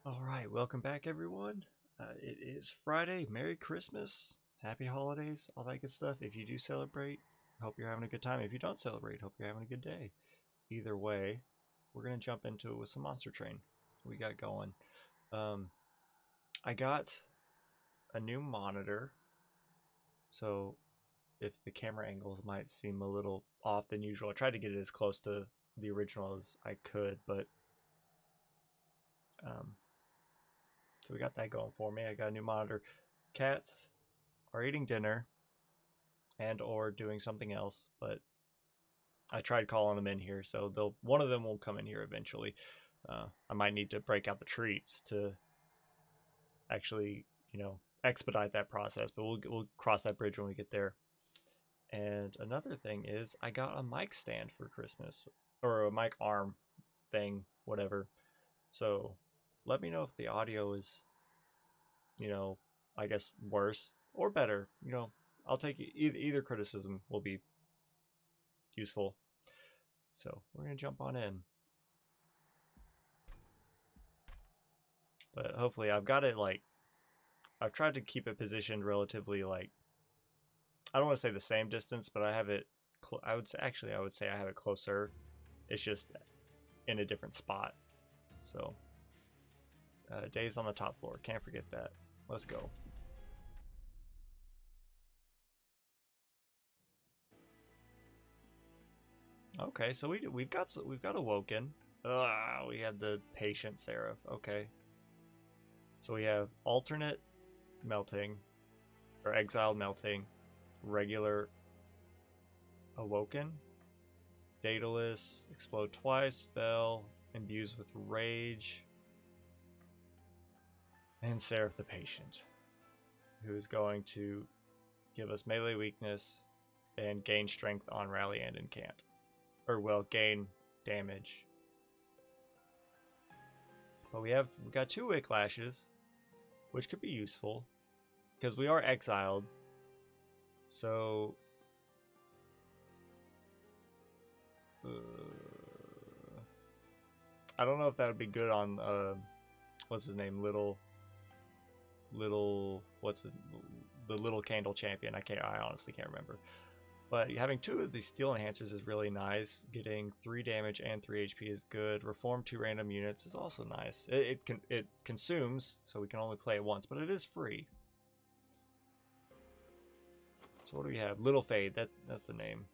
Alright, welcome back everyone. It is Friday. Merry Christmas. Happy holidays. All that good stuff. If you do celebrate, hope you're having a good time. If you don't celebrate, hope you're having a good day. Either way, we're going to jump into it with some Monster Train. We got going. I got a new monitor. So if the camera angles might seem a little off than usual, I tried to get it as close to the original as I could, but so we got that going for me. I got a new monitor. Cats are eating dinner and or doing something else, but I tried calling them in here, so one of them will come in here eventually. I might need to break out the treats to actually, expedite that process, but we'll cross that bridge when we get there. And another thing is I got a mic stand for Christmas, or a mic arm thing, whatever. So let me know if the audio is, I guess worse or better. I'll take either criticism will be useful. So we're gonna jump on in. But hopefully I've got it I've tried to keep it positioned relatively I don't want to say the same distance, but I have it I would say I have it closer. It's just in a different spot. So days on the top floor, can't forget that. Let's go. Okay, so we've got Awoken. We have the Patient Seraph. Okay, so we have alternate melting, or exiled melting, regular Awoken, Daedalus, explode twice, fell, imbues with rage, and Seraph the Patient, who is going to give us melee weakness and gain strength on rally and incant. Or, well, gain damage. But we got 2 Wick Lashes, which could be useful, because we are exiled. So I don't know if that would be good on what's his name, the little candle champion. I honestly can't remember. But having 2 of these steel enhancers is really nice. Getting 3 damage and 3 HP is good. Reform 2 random units is also nice. It consumes, so we can only play it once, but it is free. So what do we have? Little Fade, that's the name.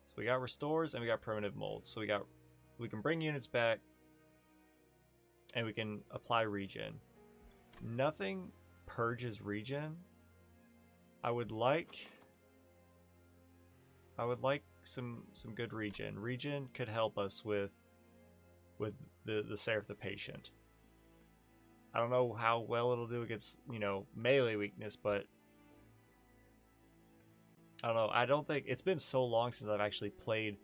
So we got restores and we got primitive molds. So we can bring units back and we can apply regen. Nothing purges regen. I would like some good regen. Regen could help us with the Seraph the Patient. I don't know how well it'll do against, melee weakness, but I don't know. I don't think it's been so long since I've actually played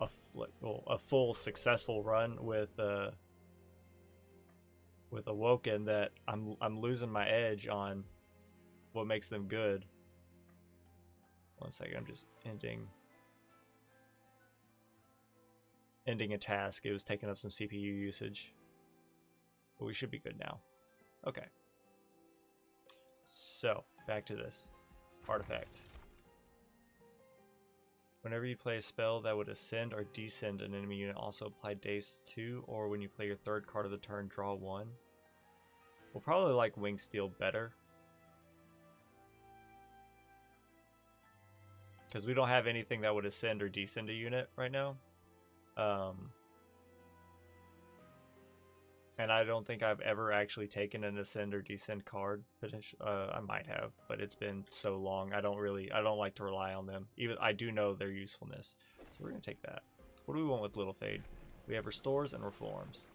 a full successful run with Awoken that I'm losing my edge on what makes them good. One second, I'm just ending a task. It was taking up some CPU usage, but we should be good now. Okay. So back to this artifact. Whenever you play a spell that would ascend or descend an enemy unit, also apply Daze 2, or when you play your 3rd card of the turn, draw 1. We'll probably like Wing Steel better, because we don't have anything that would ascend or descend a unit right now. And I don't think I've ever actually taken an ascend or descend card. I might have, but it's been so long. I don't like to rely on them. Even I do know their usefulness, so we're gonna take that. What do we want with Little Fade? We have restores and reforms.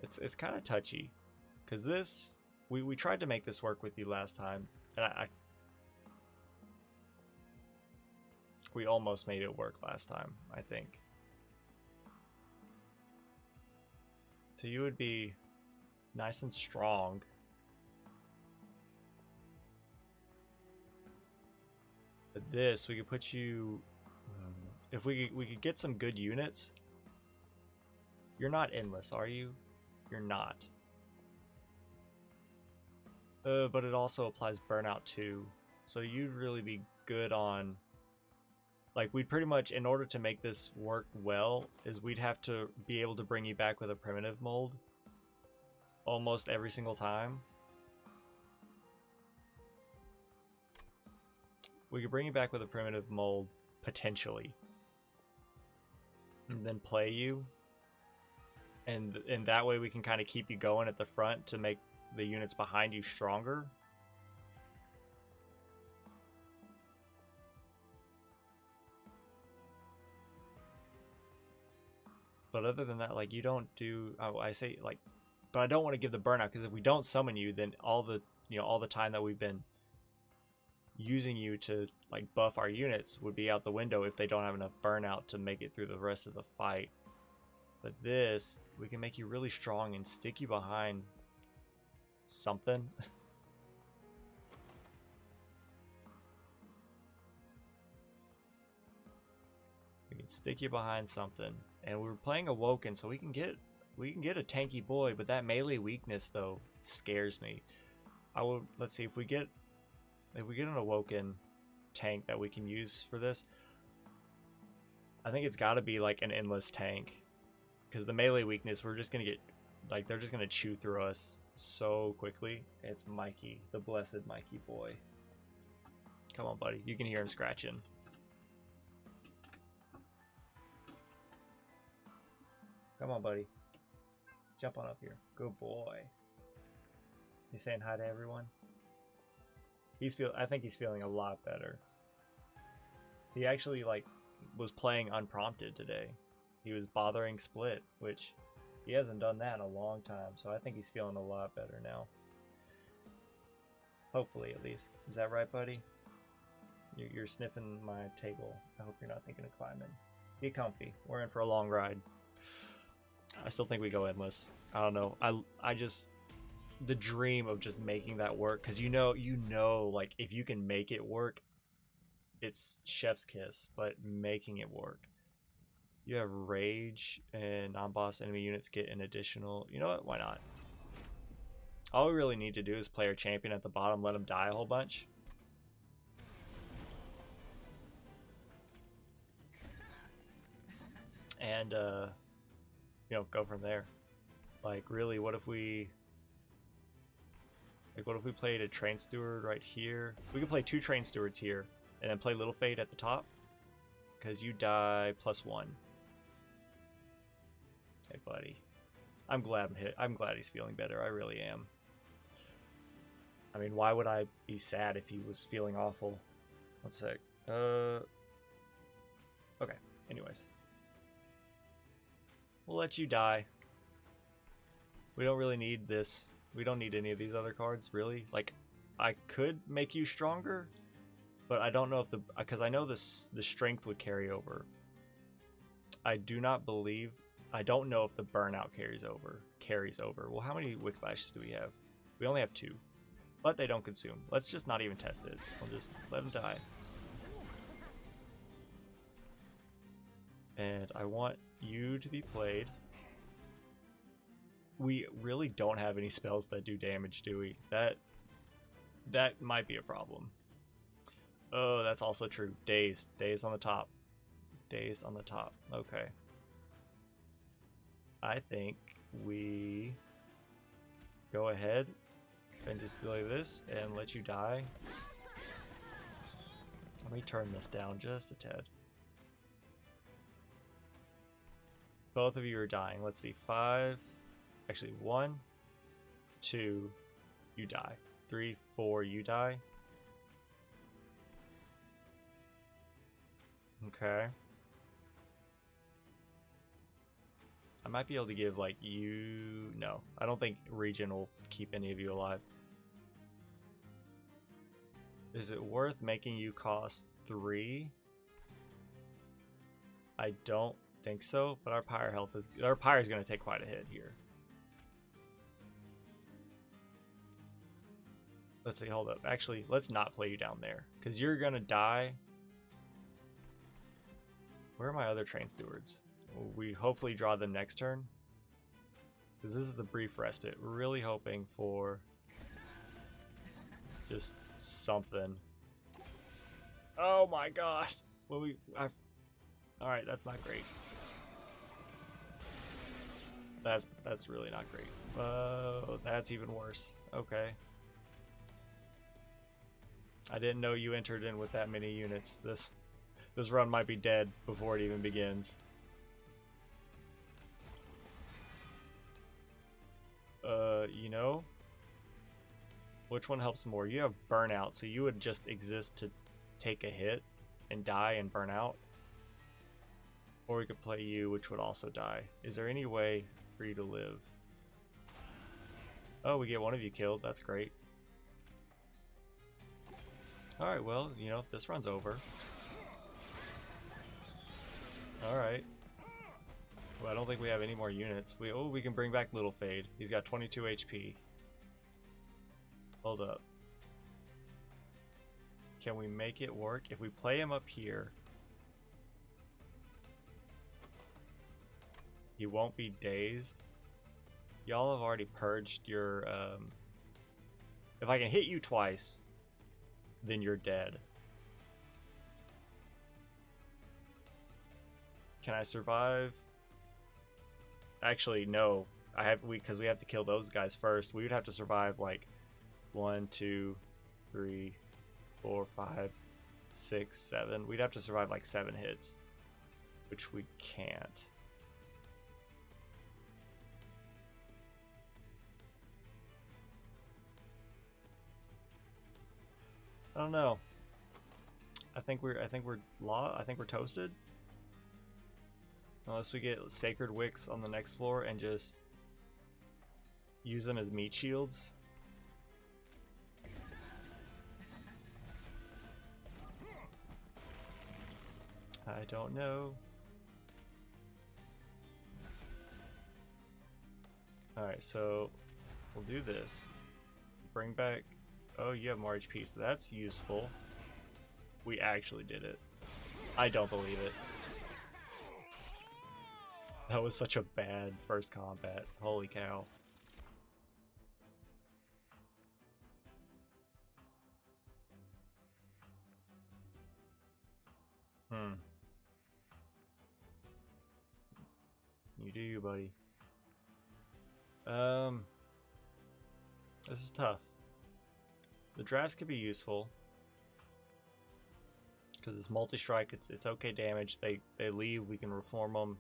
It's kind of touchy, because this we tried to make this work with you last time, and we almost made it work last time, I think. So you would be nice and strong. But this, we could put you... If we could get some good units... You're not endless, are you? You're not. But it also applies burnout too. So you'd really be good on... Like, we'd pretty much, in order to make this work well, is we'd have to be able to bring you back with a primitive mold. Almost every single time. We could bring you back with a primitive mold, potentially. And then play you. And that way we can kind of keep you going at the front to make the units behind you stronger. But other than that, like, you don't do... Oh, I say, like... But I don't want to give the burnout, because if we don't summon you, then all the, all the time that we've been using you to, like, buff our units would be out the window if they don't have enough burnout to make it through the rest of the fight. But this, we can make you really strong and stick you behind something. We can stick you behind something. And we're playing Awoken, so we can get a tanky boy, but that melee weakness though scares me. Let's see if we get an Awoken tank that we can use for this. I think it's got to be like an endless tank, because the melee weakness, we're just gonna get, like, they're just gonna chew through us so quickly. It's Mikey, the blessed Mikey boy. Come on, buddy, you can hear him scratching. Come on, buddy. Jump on up here. Good boy. You saying hi to everyone? I think he's feeling a lot better. He actually, like, was playing unprompted today. He was bothering Split, which he hasn't done that in a long time, so I think he's feeling a lot better now. Hopefully, at least. Is that right, buddy? You're sniffing my table. I hope you're not thinking of climbing. Get comfy. We're in for a long ride. I still think we go endless. I don't know. I just, the dream of just making that work, because you know, like, if you can make it work, it's chef's kiss. But making it work, you have rage, and non-boss enemy units get an additional. You know what? Why not? All we really need to do is play our champion at the bottom, let him die a whole bunch. And go from there. Like, really, what if we played a train steward right here? We could play 2 train stewards here and then play Little Fade at the top, because you die +1. Hey, buddy. I'm glad he's feeling better. I really am. I mean, why would I be sad if he was feeling awful? One sec. Okay. Anyways. We'll let you die. We don't really need this. We don't need any of these other cards, really. Like, I could make you stronger, but I don't know if because I know the strength would carry over. I don't know if the burnout carries over. Well, how many whiplashes do we have? We only have 2, but they don't consume. Let's just not even test it. We'll just let them die. And I want you to be played. We really don't have any spells that do damage, do we? That might be a problem. Oh, that's also true. Dazed on the top. Dazed on the top. Okay. I think we go ahead and just play this and let you die. Let me turn this down just a tad. Both of you are dying. Let's see. 5. Actually, 1, 2, you die. 3, 4, you die. Okay. I might be able to give, like, you... No, I don't think Regen will keep any of you alive. Is it worth making you cost 3? I don't think so, but our pyre is going to take quite a hit here. Let's see, hold up. Actually, let's not play you down there, because you're going to die Where are my other train stewards? Will we hopefully draw them next turn? Because this is the brief respite. We're really hoping for just something. Oh my god! Well, alright, that's not great. That's really not great. That's even worse. Okay. I didn't know you entered in with that many units. This run might be dead before it even begins. You know, which one helps more? You have burnout, so you would just exist to take a hit and die and burn out. Or we could play you, which would also die. Is there any way for you to live? Oh, we get one of you killed. That's great. Alright, well, you know, this run's over. Alright. Well, I don't think we have any more units. We can bring back Little Fade. He's got 22 HP. Hold up. Can we make it work? If we play him up here, he won't be dazed. Y'all have already purged your... If I can hit you twice, then you're dead. Can I survive? Actually, no. Because we have to kill those guys first. We would have to survive like 1, 2, 3, 4, 5, 6, 7. We'd have to survive like 7 hits, which we can't. I don't know. I think we're toasted. Unless we get Sacred Wicks on the next floor and just use them as meat shields. I don't know. Alright, so we'll do this. Bring back... Oh, you have more HP, so that's useful. We actually did it. I don't believe it. That was such a bad first combat. Holy cow. You do you, buddy. This is tough. The drafts could be useful. Because it's multi-strike, it's okay damage. They leave, we can reform them.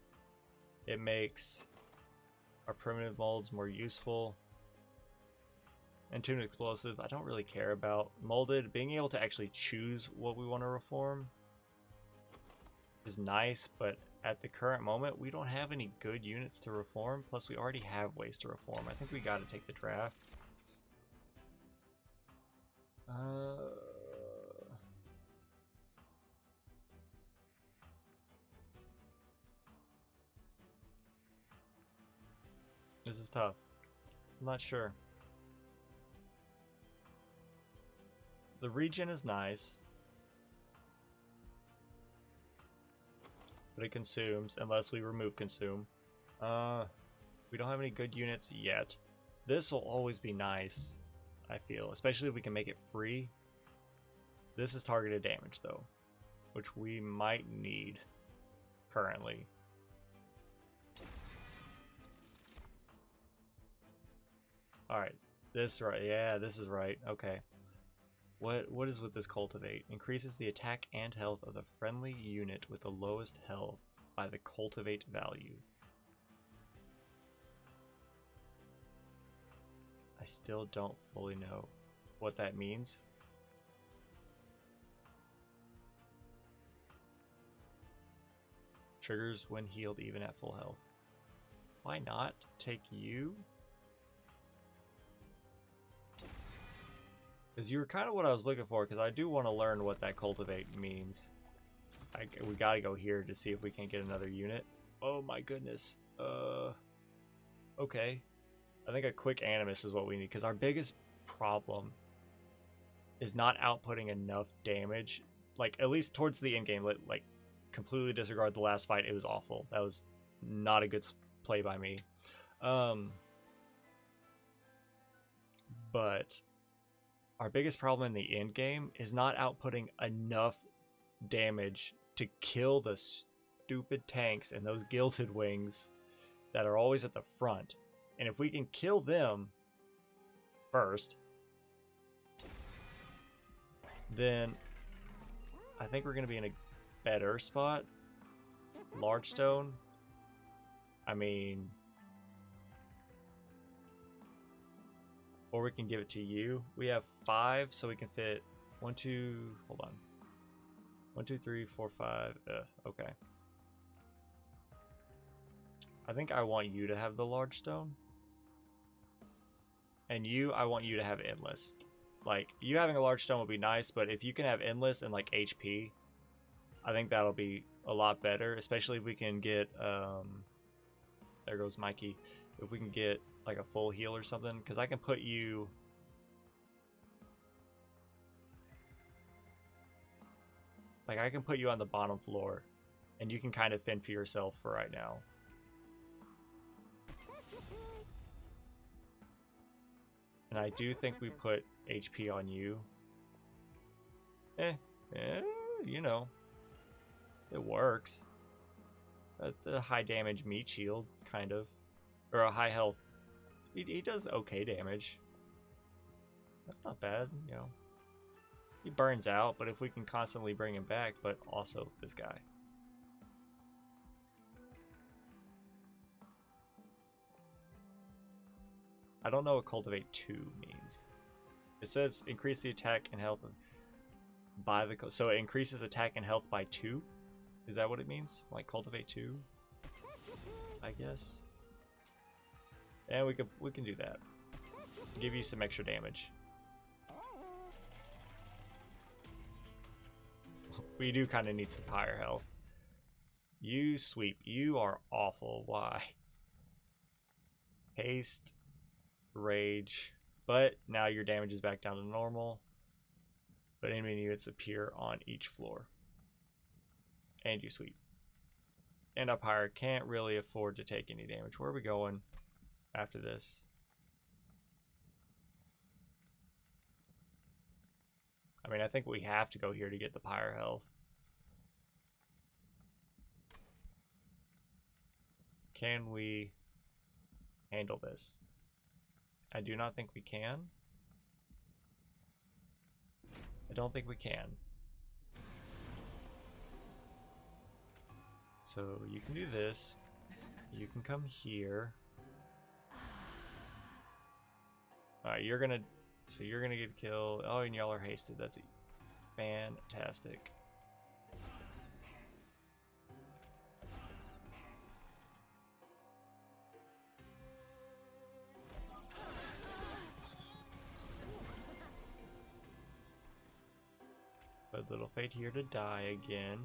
It makes our primitive molds more useful. And tuned explosive, I don't really care about. Molded, being able to actually choose what we want to reform is nice, but at the current moment, we don't have any good units to reform. Plus, we already have ways to reform. I think we got to take the draft. This is tough. I'm not sure. The regen is nice, but it consumes unless we remove consume. We don't have any good units yet. This will always be nice, I feel, especially if we can make it free. This is targeted damage though, which we might need currently. Alright, this right, yeah, this is right, okay. What is with this cultivate? Increases the attack and health of the friendly unit with the lowest health by the cultivate value. I still don't fully know what that means. Triggers when healed even at full health. Why not take you? Because you were kind of what I was looking for, because I do want to learn what that cultivate means. We gotta go here to see if we can get another unit. Oh my goodness. Okay. I think a quick animus is what we need, because our biggest problem is not outputting enough damage. Like, at least towards the end game, like, completely disregard the last fight. It was awful. That was not a good play by me. But our biggest problem in the end game is not outputting enough damage to kill the stupid tanks and those gilded wings that are always at the front. And if we can kill them first, then I think we're going to be in a better spot. Large stone. I mean, or we can give it to you. We have 5, so we can fit 1, 2, hold on. 1, 2, 3, 4, 5. Okay. I think I want you to have the large stone. And you, I want you to have endless. Like, you having a large stone would be nice, but if you can have endless and like HP, I think that'll be a lot better, especially if we can get, there goes Mikey. If we can get like a full heal or something, because I can put you, like I can put you on the bottom floor and you can kind of fend for yourself for right now. And I do think we put HP on you. You know, it works. That's a high damage meat shield, kind of. Or a high health. He does okay damage. That's not bad, you know. He burns out, but if we can constantly bring him back, but also this guy. I don't know what Cultivate 2 means. It says increase the attack and health by the... So it increases attack and health by 2? Is that what it means? Like Cultivate 2? I guess. And we can do that. Give you some extra damage. We do kind of need some higher health. You sweep. You are awful. Why? Haste. Rage. But now your damage is back down to normal. But enemy units appear on each floor. And you sweep. And up higher. Can't really afford to take any damage. Where are we going after this? I mean, I think we have to go here to get the pyre health. Can we handle this? I do not think we can. I don't think we can. So you can do this. You can come here. Alright, you're gonna... So you're gonna get killed. Oh, and y'all are hasted. That's fantastic. But little fate here to die again.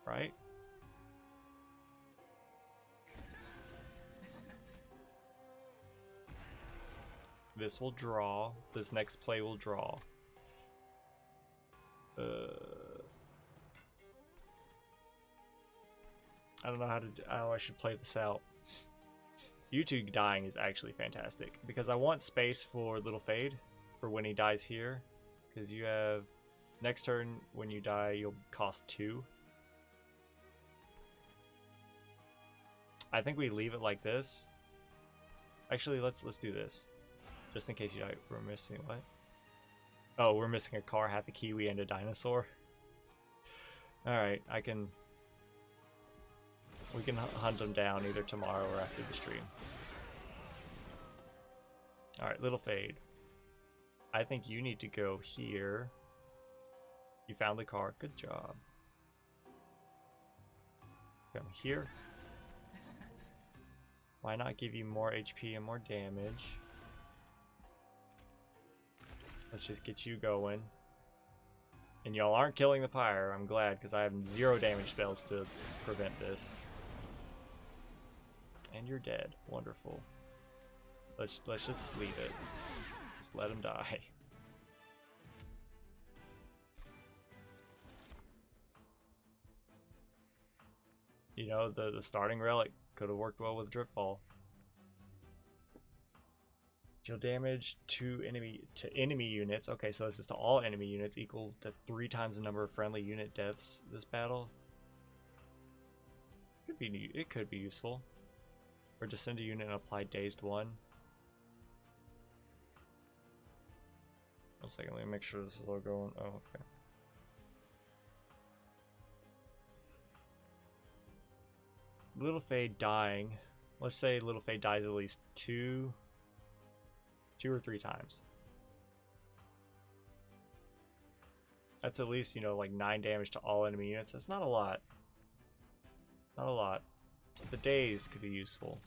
Right? This will draw. This next play will draw. I don't know how to do, how I should play this out. You two dying is actually fantastic because I want space for Little Fade for when he dies here, because you have next turn when you die you'll cost 2. I think we leave it like this. Actually, let's do this. Just in case you die. We're missing what? Oh, we're missing a car, half a kiwi, and a dinosaur. Alright, we can hunt them down either tomorrow or after the stream. Alright, Little Fade. I think you need to go here. You found the car. Good job. Come here. Why not give you more HP and more damage? Let's just get you going. And y'all aren't killing the pyre. I'm glad, because I have 0 damage spells to prevent this. And you're dead. Wonderful. Let's just leave it. Just let him die. You know, the starting relic could have worked well with Dripfall. Deal damage to enemy units. Okay, so this is to all enemy units, equal to 3 times the number of friendly unit deaths this battle. It could be useful. Or descend a unit and apply dazed 1. 1 second, let me make sure this is all going. Oh, okay. Little Faye dying. Let's say Little Faye dies at least 2 or 3 times. That's at least, you know, like 9 damage to all enemy units. That's not a lot. Not a lot. The days could be useful.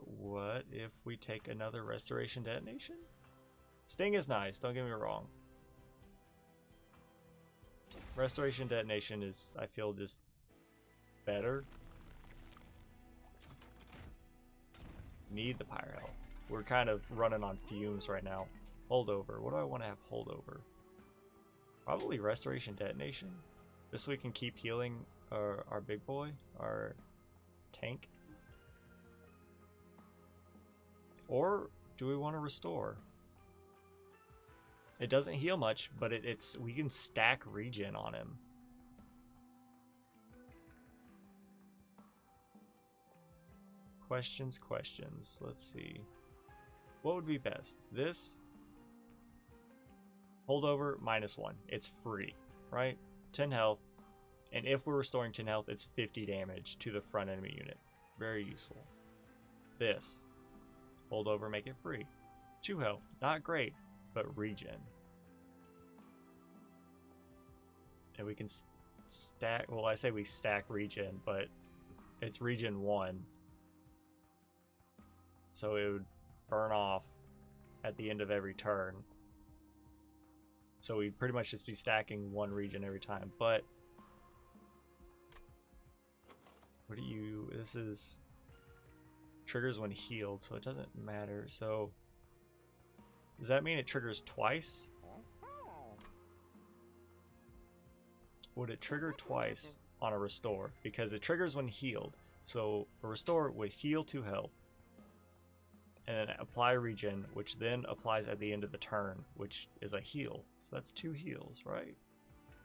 What if we take another restoration detonation? Sting is nice, don't get me wrong. Restoration detonation is, I feel, just better. Need the pyre health. We're kind of running on fumes right now. Holdover. What do I want to have holdover? Probably restoration detonation. Just so we can keep healing our big boy, our tank. Or do we want to restore? It doesn't heal much, but we can stack regen on him. Questions. Let's see. What would be best? This holdover -1. It's free, right? 10 health. And if we're restoring 10 health, it's 50 damage to the front enemy unit. Very useful. This holdover, make it free. 2 health. Not great, but regen. And we can stack. Well, I say we stack regen, but it's regen 1. So it would burn off at the end of every turn. So we'd pretty much just be stacking 1 regen every time. But what do you... This is... triggers when healed, so it doesn't matter. So does that mean it triggers twice? Would it trigger twice on a restore? Because it triggers when healed. So a restore would heal 2 health. And then apply regen, which then applies at the end of the turn, which is a heal. So that's 2 heals, right?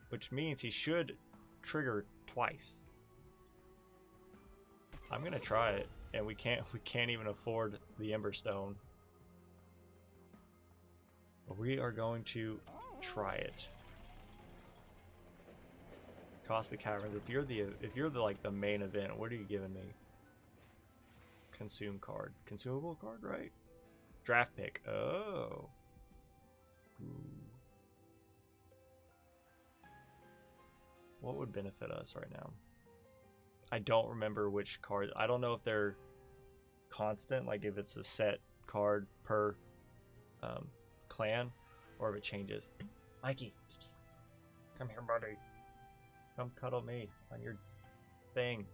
Which means he should trigger twice. I'm gonna try it, and we can't even afford the Emberstone. But we are going to try it. Cost the Caverns. If you're the like the main event, what are you giving me? Consume card. Consumable card, right? Draft pick. Oh. Ooh. What would benefit us right now? I don't remember which card. I don't know if they're constant, like if it's a set card per clan, or if it changes. Mikey, psst, psst. Come here, buddy. Come cuddle me on your thing.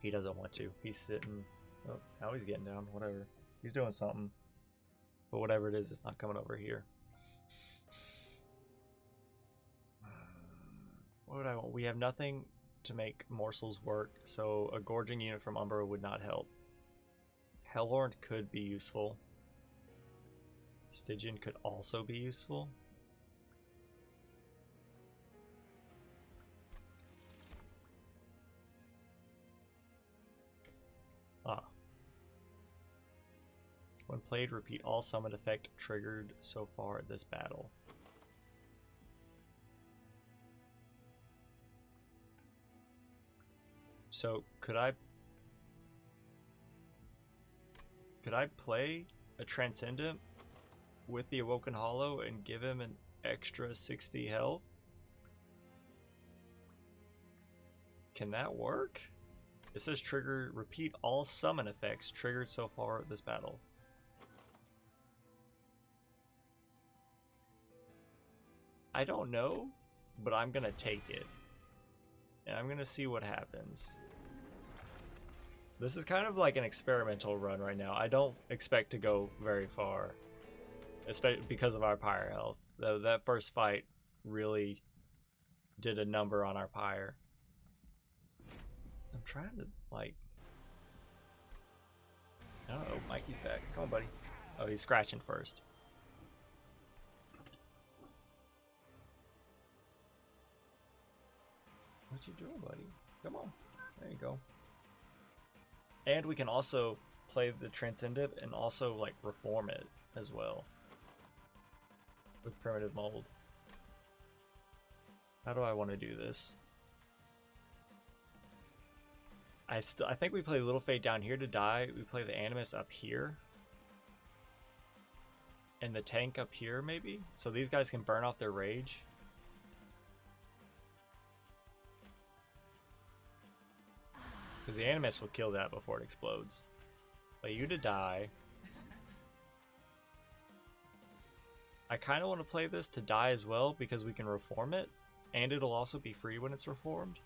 He doesn't want to. He's sitting. Oh, now he's getting down. Whatever. He's doing something. But whatever it is, it's not coming over here. What would I want? We have nothing to make morsels work, so a gorging unit from Umbra would not help. Hellhorn could be useful. Stygian could also be useful. When played, repeat all summon effect triggered so far this battle. So could I play a Transcendent with the Awoken Hollow and give him an extra 60 health? Can that work? It says repeat all summon effects triggered so far this battle. I don't know, but I'm gonna take it. And I'm gonna see what happens. This is kind of like an experimental run right now. I don't expect to go very far. especially because of our pyre health. That first fight really did a number on our pyre. I'm trying to, like... Oh, Mikey's back. Come on, buddy. Oh, he's scratching first. What you doing, buddy? Come on. There you go. And we can also play the Transcendent and also, like, reform it as well. With Primitive Mold. How do I want to do this? I think we play Little Fade down here to die. We play the Animus up here. And the tank up here, maybe? So these guys can burn off their rage. Because the Animus will kill that before it explodes. Play you to die. I kind of want to play this to die as well because we can reform it. And it'll also be free when it's reformed.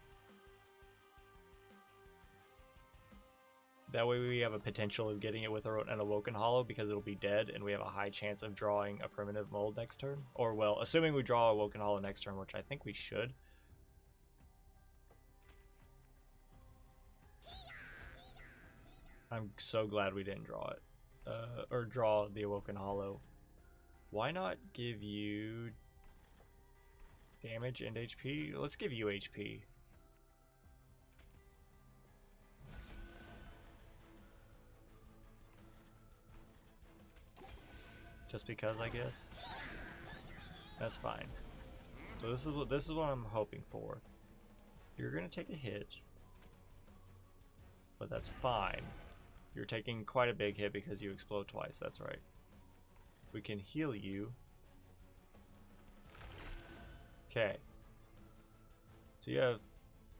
That way we have a potential of getting it with an Awoken Hollow because it'll be dead and we have a high chance of drawing a Primitive Mold next turn. Or, well, assuming we draw a Awoken Hollow next turn, which I think we should. I'm so glad we didn't draw it. Or draw the Awoken Hollow. Why not give you damage and HP? Let's give you HP. Just because, I guess. That's fine. So this is what I'm hoping for. You're gonna take a hit, but that's fine. You're taking quite a big hit because you explode twice. That's right. We can heal you. Okay. So you have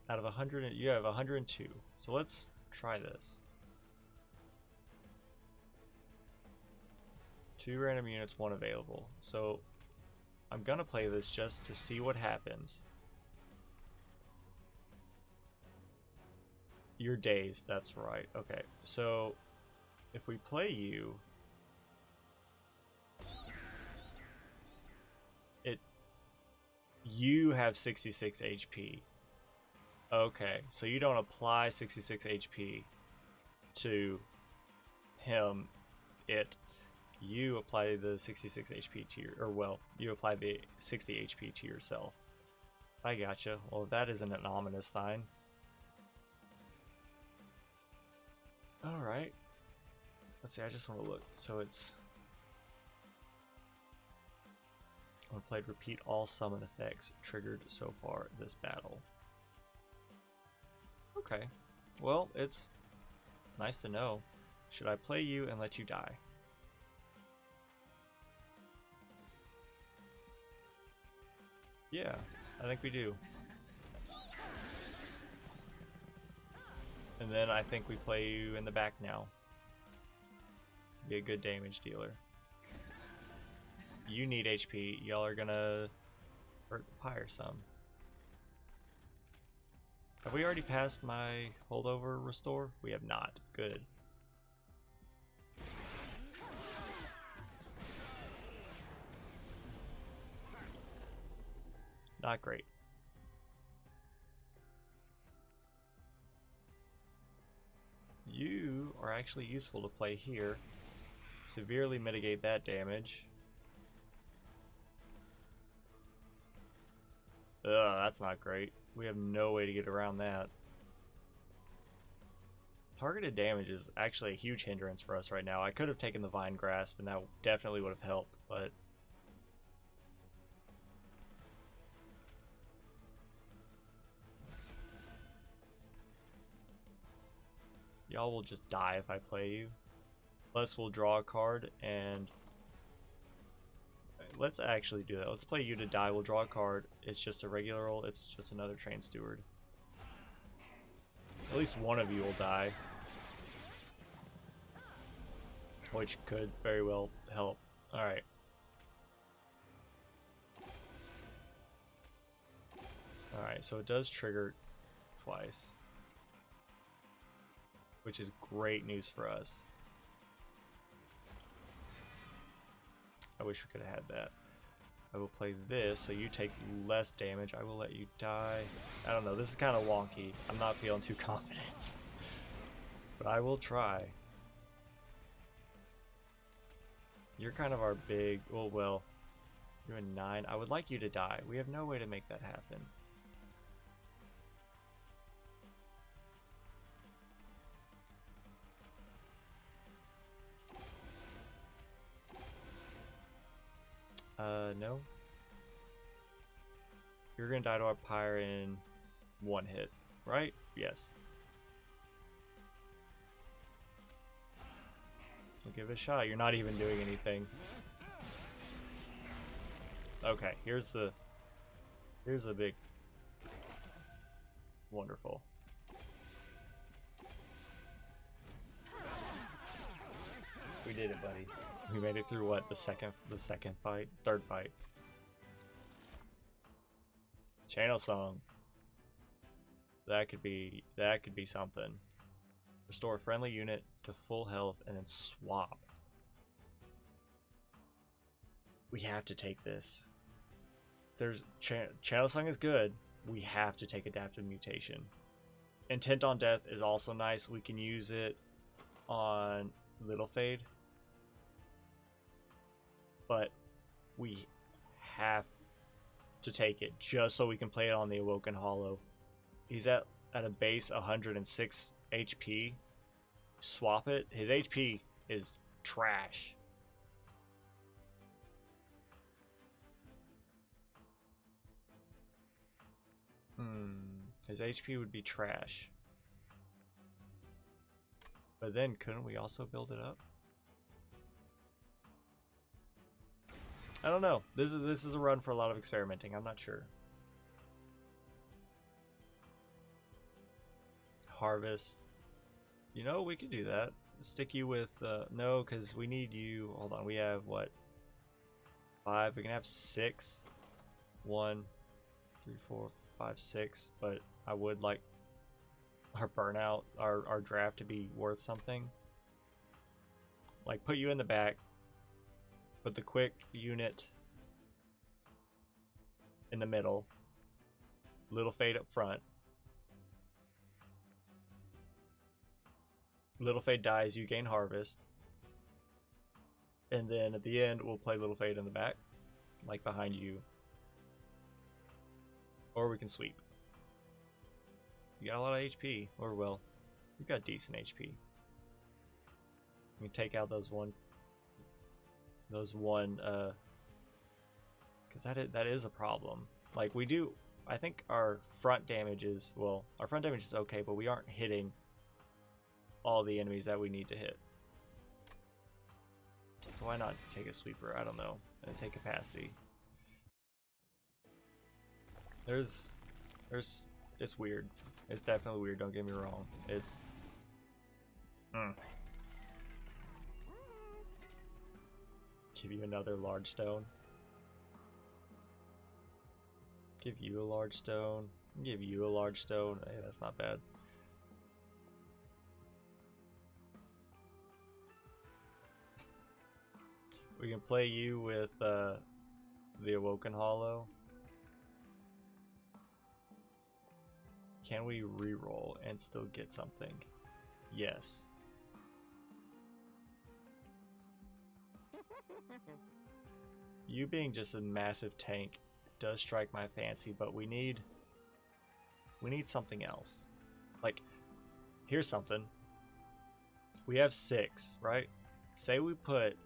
out of 100, you have 102. So let's try this. 2 random units, 1 available. So I'm gonna play this just to see what happens. You're dazed, that's right. Okay, so if we play you, you have 66 HP. Okay, so you don't apply 66 HP to him, you apply the 66 HP to your, or well, you apply the 60 HP to yourself. I gotcha. Well, that isn't an ominous sign. Alright. Let's see, I just want to look. So it's... I played repeat all summon effects triggered so far this battle. Okay. Well, it's nice to know. Should I play you and let you die? Yeah, I think we do. And then I think we play you in the back now. Be a good damage dealer. You need HP. Y'all are gonna hurt the pyre some. Have we already passed my holdover restore? We have not. Good. Not great. You are actually useful to play here. Severely mitigate that damage. Ugh, that's not great. We have no way to get around that. Targeted damage is actually a huge hindrance for us right now. I could have taken the Vine Grasp and that definitely would have helped, but... y'all will just die if I play you. Plus we'll draw a card and... let's actually do that. Let's play you to die. We'll draw a card. It's just a regular roll. It's just another Train Steward. At least one of you will die. Which could very well help. Alright. Alright, so it does trigger twice. Which is great news for us. I wish we could have had that. I will play this so you take less damage. I will let you die. I don't know, this is kind of wonky. I'm not feeling too confident. But I will try. You're kind of our big, well, you're a 9. I would like you to die. We have no way to make that happen. No. You're gonna die to our pyre in 1 hit, right? Yes. We'll give it a shot. You're not even doing anything. Okay, here's the big wonderful. We did it, buddy. We made it through what, the second fight? Third fight. Channel song. That could be something. Restore a friendly unit to full health and then swap. We have to take this. There's Channel Song is good. We have to take Adaptive Mutation. Intent on Death is also nice. We can use it on Little Fade. But we have to take it just so we can play it on the Awoken Hollow. He's at a base 106 HP. Swap it. His HP is trash. His HP would be trash. But then couldn't we also build it up? I don't know. This is a run for a lot of experimenting. I'm not sure. Harvest. You know, we could do that. Stick you with no, because we need you. Hold on, we have what? 5. We can have 6. 1, 3, 4, 5, 6. But I would like our burnout, our draft to be worth something. Like put you in the back. Put the quick unit in the middle. Little Fade up front. Little Fade dies, you gain Harvest. And then at the end, we'll play Little Fade in the back, like behind you. Or we can sweep. You got a lot of HP, or well, you got decent HP. We can take out those one, because that is a problem. Like we do, I think our front damage is, well, our front damage is okay, but we aren't hitting all the enemies that we need to hit. So why not take a sweeper? I don't know. And take capacity. It's weird. It's definitely weird, don't get me wrong. It's Give you another large stone. Give you a large stone. Give you a large stone. Hey, that's not bad. We can play you with the Awoken Hollow. Can we reroll and still get something? Yes. You being just a massive tank does strike my fancy, but we need something else. Like, here's something. We have 6, right? Say we put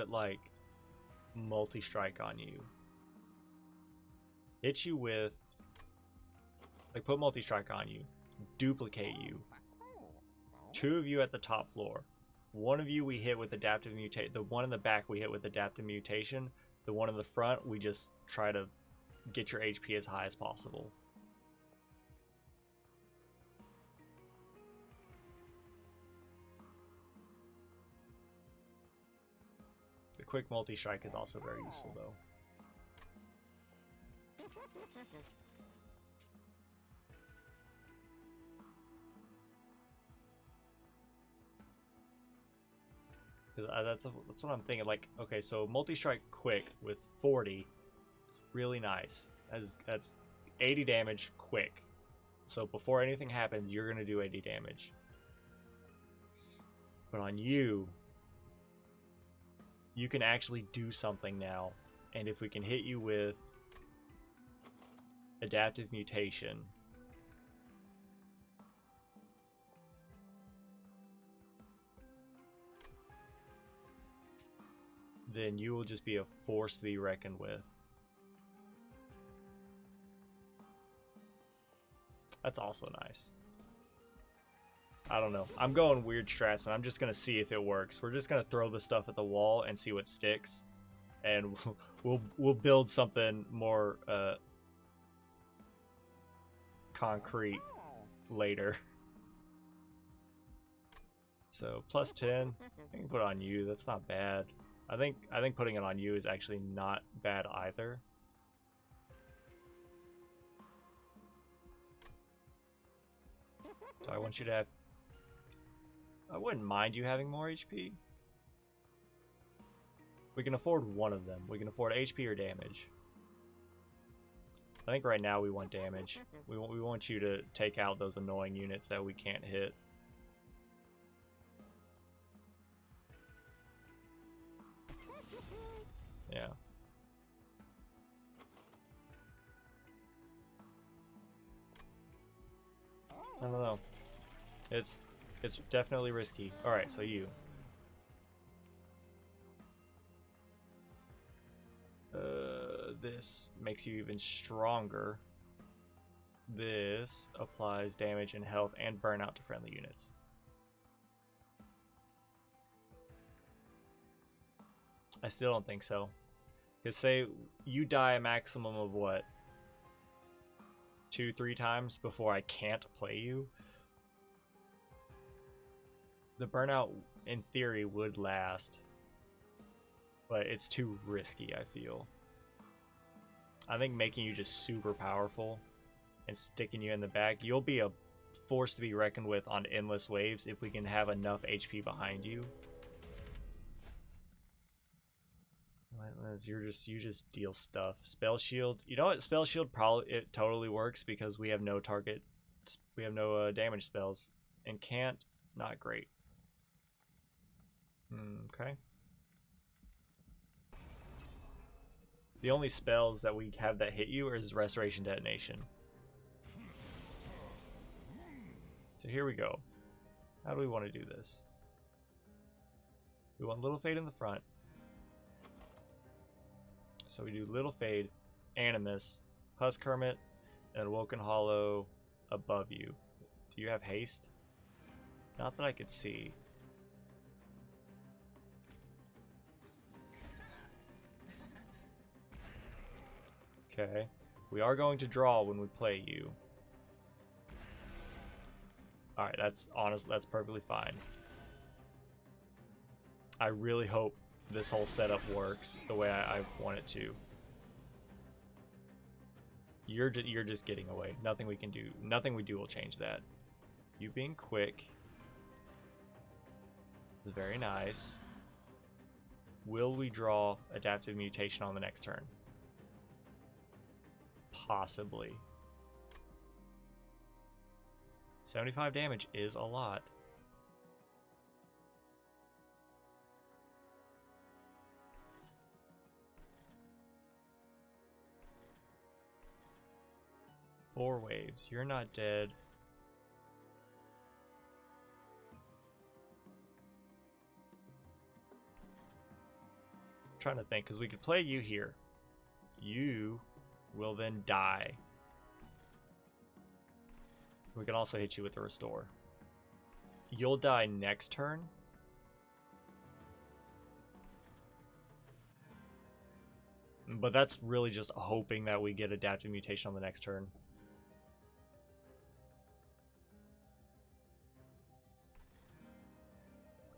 like multi-strike on you. Hit you with, like, put multi-strike on you, duplicate you. 2 of you at the top floor. 1 of you we hit with adaptive mutation. The one in the back we hit with adaptive mutation. The one in the front we just try to get your HP as high as possible. The quick multi-strike is also very useful though. Because that's what I'm thinking. Like, okay, so multi-strike quick with 40, really nice. That's 80 damage quick. So before anything happens, you're gonna do 80 damage. But on you, you can actually do something now. And if we can hit you with adaptive mutation, then you will just be a force to be reckoned with. That's also nice. I don't know. I'm going weird strats, and I'm just going to see if it works. We're just going to throw the stuff at the wall and see what sticks. And we'll build something more concrete later. So plus 10. I can put it on you. That's not bad. I think putting it on you is actually not bad either. So I want you to have... I wouldn't mind you having more HP. We can afford one of them. We can afford HP or damage. I think right now we want damage. We want you to take out those annoying units that we can't hit. Yeah. I don't know. It's definitely risky. All right, so you. This makes you even stronger. This applies damage and health and burnout to friendly units. I still don't think so. Because say you die a maximum of what? 2-3 times before I can't play you. The burnout, in theory, would last. But it's too risky, I feel. I think making you just super powerful and sticking you in the back, you'll be a force to be reckoned with on endless waves if we can have enough HP behind you. You just deal stuff. Spell shield. You know what? Spell shield it totally works because we have no target. We have no damage spells. And can't, not great. Okay. The only spells that we have that hit you is Restoration Detonation. So here we go. How do we want to do this? We want Little Fade in the front. So we do Little Fade, Animus, Husk Hermit, and Woken Hollow above you. Do you have haste? Not that I could see. Okay. We are going to draw when we play you. Alright, that's perfectly fine. I really hope this whole setup works the way I want it to. You're just getting away. Nothing we can do. Nothing we do will change that. You being quick is very nice. Will we draw Adaptive Mutation on the next turn? Possibly. 75 damage is a lot. Four waves. You're not dead. I'm trying to think, because we could play you here. You will then die. We can also hit you with the restore. You'll die next turn. But that's really just hoping that we get Adaptive Mutation on the next turn.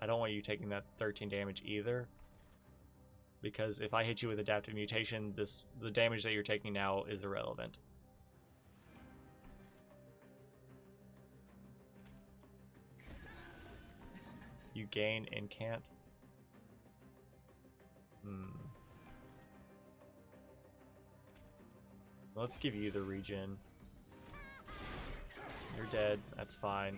I don't want you taking that 13 damage either. Because if I hit you with Adaptive Mutation, the damage that you're taking now is irrelevant. You gain and can't. Let's give you the regen. You're dead. That's fine.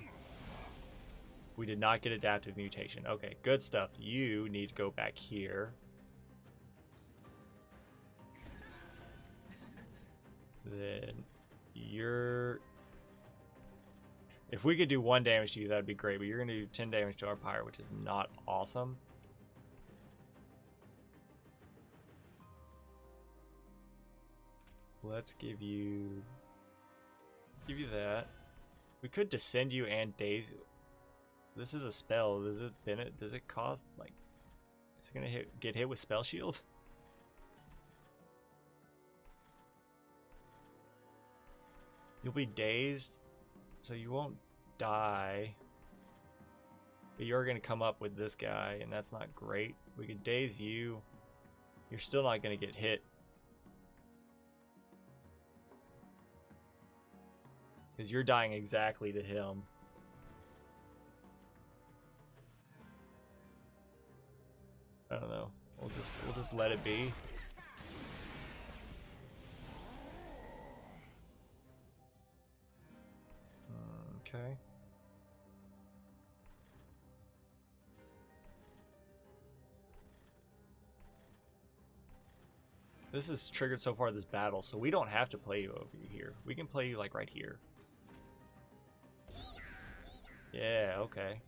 We did not get adaptive mutation. Okay, good stuff. You need to go back here. Then you're... If we could do 1 damage to you, that'd be great, but you're going to do 10 damage to our pyre, which is not awesome. Let's give you that. We could descend you and daze you. This is a spell. Does it cost, like, is it gonna get hit with spell shield? You'll be dazed, so you won't die. But you're gonna come up with this guy, and that's not great. We could daze you. You're still not gonna get hit. Because you're dying exactly to him. I don't know. We'll just let it be. Okay. This is triggered so far this battle, so we don't have to play you over here. We can play you like right here. Yeah, okay.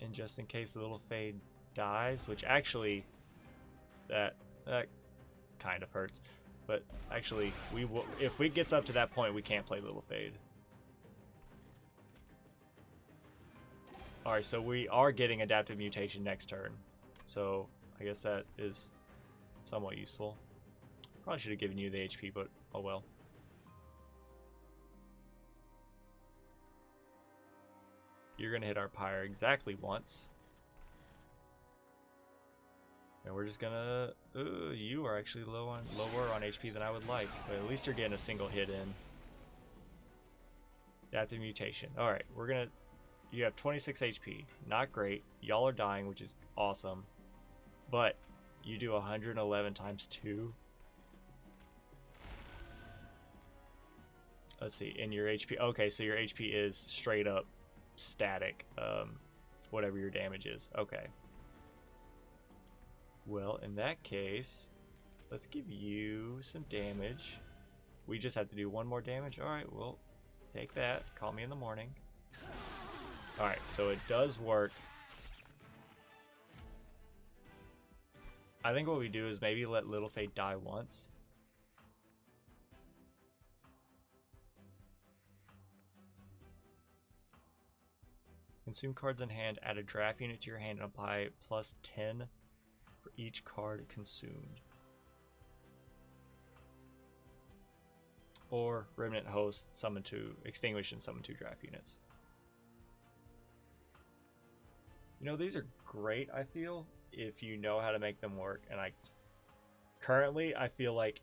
And just in case the little Fade dies, which actually that kind of hurts, but actually we will, if we gets up to that point, we can't play little Fade. All right, so we are getting adaptive mutation next turn, so I guess that is somewhat useful. Probably should have given you the HP, but oh well. You're gonna hit our pyre exactly once. And we're just gonna... you are actually lower on HP than I would like, but at least you're getting a single hit in. Adaptive mutation. Alright, we're gonna... You have 26 HP. Not great. Y'all are dying, which is awesome. But you do 111 times 2. Let's see, and your HP... Okay, so your HP is straight up static. Whatever your damage is. Okay. Well, in that case, let's give you some damage. We just have to do 1 more damage. Alright, well, take that. Call me in the morning. Alright, so it does work. I think what we do is maybe let Little Fate die once. Consume cards in hand, add a draft unit to your hand, and apply +10 for each card consumed. Or Remnant Host, extinguish and summon 2 draft units. You know, these are great, I feel, if you know how to make them work. And currently, I feel like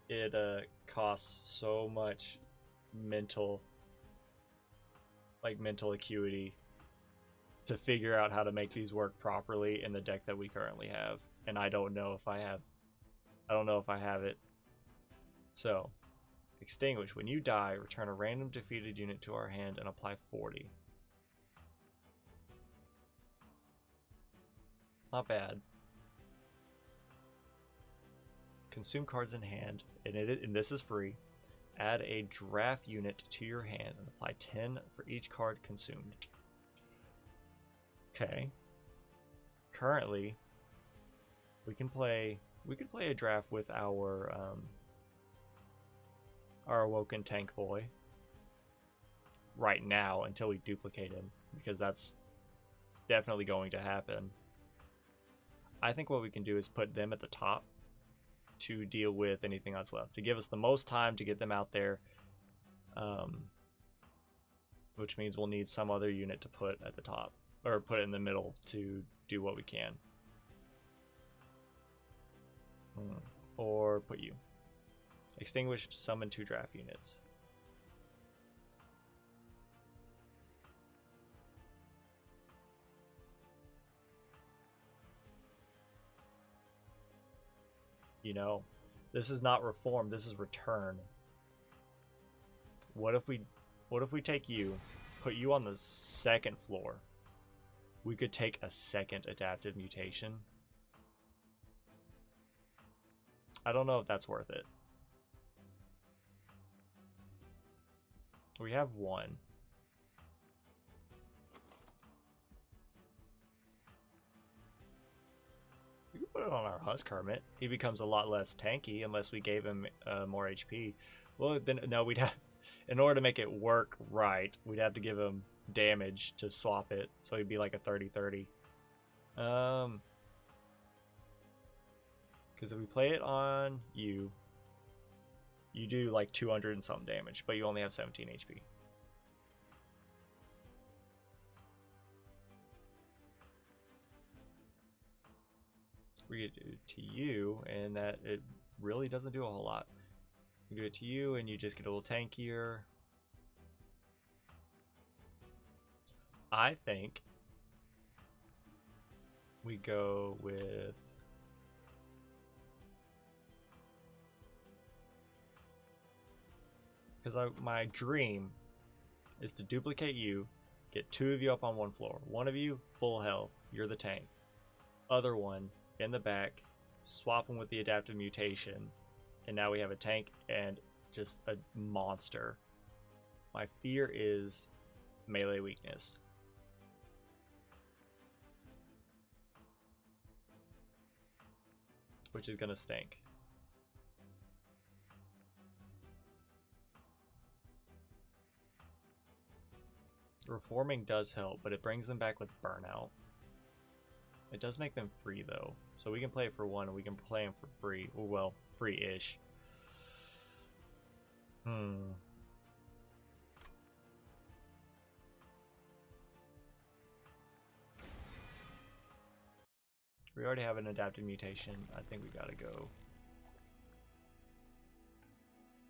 it costs so much mental acuity to figure out how to make these work properly in the deck that we currently have. And I don't know if I have it. So, extinguish. When you die, return a random defeated unit to our hand and apply 40. It's not bad. Consume cards in hand, and this is free. Add a draft unit to your hand and apply 10 for each card consumed. Okay. Currently, we could play a draft with our Awoken Tank Boy right now until we duplicate him, because that's definitely going to happen. I think what we can do is put them at the top to deal with anything that's left, to give us the most time to get them out there, which means we'll need some other unit to put at the top, or put it in the middle to do what we can. Or put you. Extinguish, summon 2 draft units. You know, this is not reform. This is return. What if we take you, put you on the second floor? We could take a second adaptive mutation. I don't know if that's worth it. We have one. We can put it on our Husk Hermit. He becomes a lot less tanky unless we gave him more HP. Well, then no, we'd have, in order to make it work right, we'd have to give him damage to swap it, so he'd be like a 30-30. Because if we play it on you, you do like 200 and something damage, but you only have 17 HP. We do it to you, and that it really doesn't do a whole lot. We do it to you, and you just get a little tankier. I think we go with because my dream is to duplicate you, get 2 of you up on 1 floor. 1 of you full health, you're the tank. Other one in the back, swap them with the adaptive mutation, and now we have a tank and just a monster. My fear is melee weakness. Which is gonna stink. Reforming does help, but it brings them back with burnout. It does make them free though, so we can play it for 1 and we can play them for free. Well, free-ish. We already have an adaptive mutation. I think we gotta go.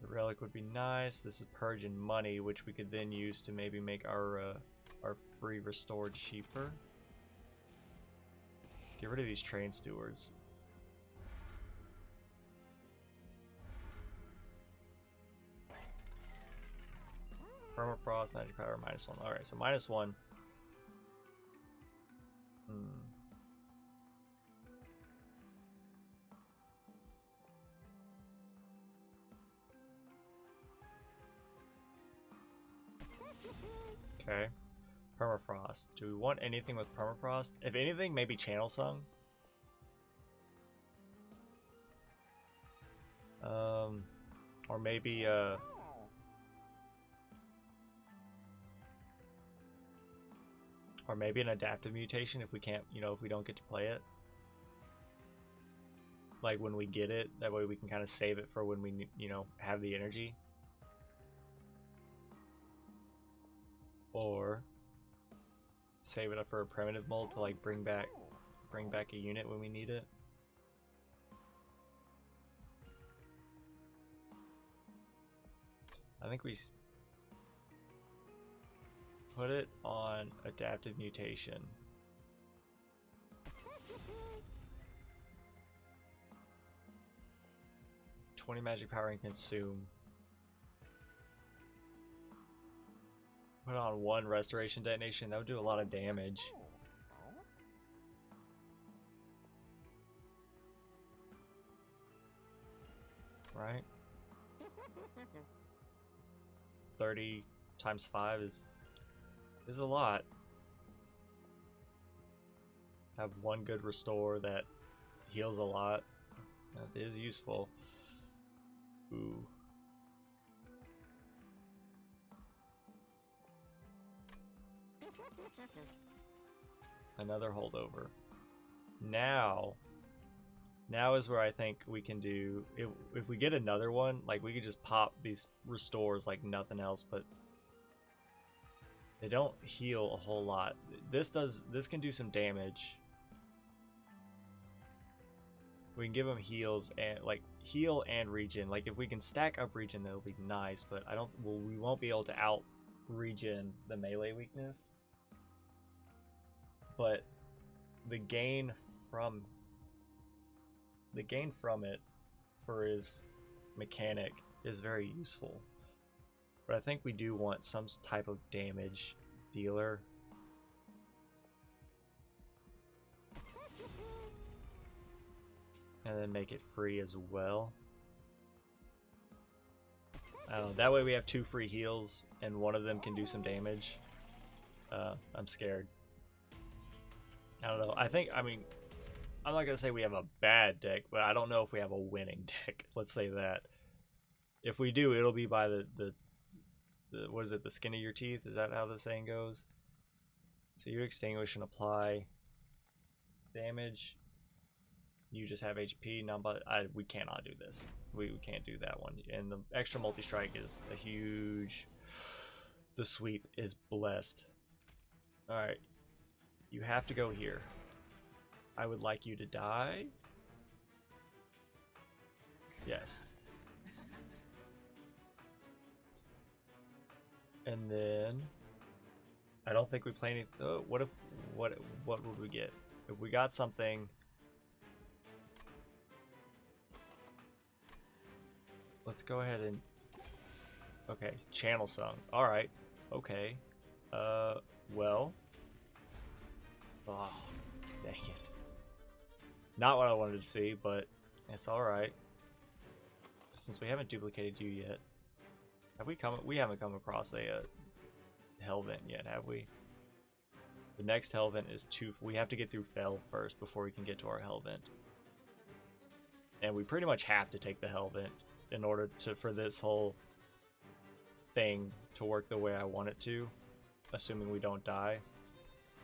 The relic would be nice. This is purging money, which we could then use to maybe make our free restored cheaper. Get rid of these train stewards. Permafrost, magic power, -1. Alright, so -1. Okay. Permafrost. Do we want anything with permafrost? If anything, maybe Channel Song. Or maybe or maybe an adaptive mutation if we can't, if we don't get to play it. Like when we get it, that way we can kind of save it for when we, have the energy. Or save it up for a primitive mold to like bring back a unit when we need it. I think we put it on adaptive mutation. $20 magic power and consume. Put on 1 restoration detonation. That would do a lot of damage. Right? 30 times 5 is a lot. Have 1 good restore that heals a lot. That is useful. Ooh. Another holdover. Now is where I think we can do, if we get another one, like we could just pop these restores like nothing else, but they don't heal a whole lot. This can do some damage. We can give them heals and heal and regen. Like if we can stack up regen, that'll be nice, but we won't be able to out regen the melee weakness. But the gain from it for his mechanic is very useful. But I think we do want some type of damage dealer. And then make it free as well. I don't know, that way we have 2 free heals and one of them can do some damage. I'm scared. I don't know. I mean, I'm not gonna say we have a bad deck, but I don't know if we have a winning deck. Let's say that. If we do, it'll be by the what is it, the skin of your teeth? Is that how the saying goes? So you extinguish and apply damage. You just have HP. No, but we cannot do this. We can't do that one. And the extra multi-strike is a huge... The sweep is blessed. Alright. You have to go here. I would like you to die. Yes. And then... I don't think we play any... Oh, what would we get? If we got something... Let's go ahead and... Okay, channel song. Alright. Okay. Well... Oh, dang it. Not what I wanted to see, but it's alright. Since we haven't duplicated you yet. Have we come... We haven't come across a Hellvent yet, have we? The next Hellvent is 2... We have to get through Fell first before we can get to our Hellvent. And we pretty much have to take the Hellvent in order to for this whole thing to work the way I want it to, assuming we don't die.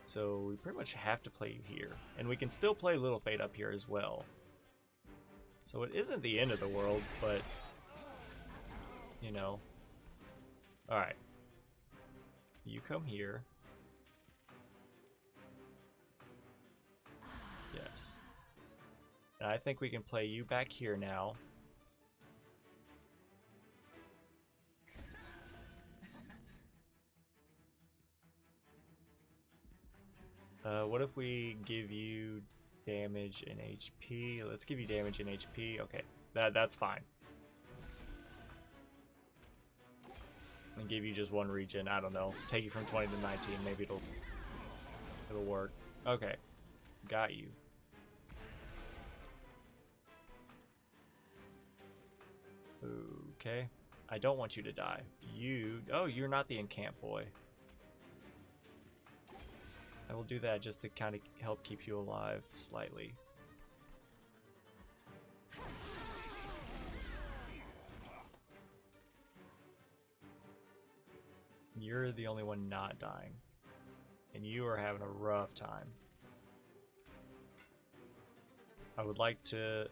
So we pretty much have to play you here. And we can still play Little Fate up here as well. So it isn't the end of the world, but, you know. Alright. You come here. Yes. And I think we can play you back here now. What if we give you damage and HP? Let's give you damage and HP. Okay, that's fine. And give you just 1 regen. I don't know. Take you from 20 to 19. Maybe it'll work. Okay, got you. Okay, I don't want you to die. Oh, you're not the encamp boy. I will do that just to kind of help keep you alive slightly. You're the only one not dying. And you are having a rough time. I would like to...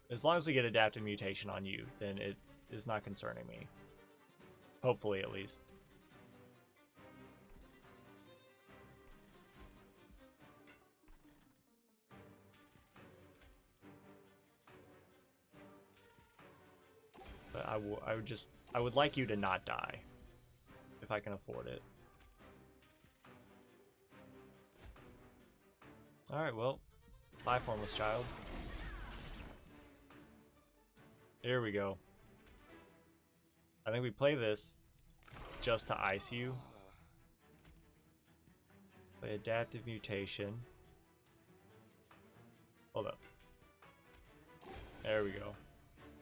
As long as we get adaptive mutation on you, then it is not concerning me. Hopefully, at least. But I would like you to not die, if I can afford it. Alright, well, bye, Formless Child. Here we go. I think we play this just to ice you. Play adaptive mutation. Hold up. There we go.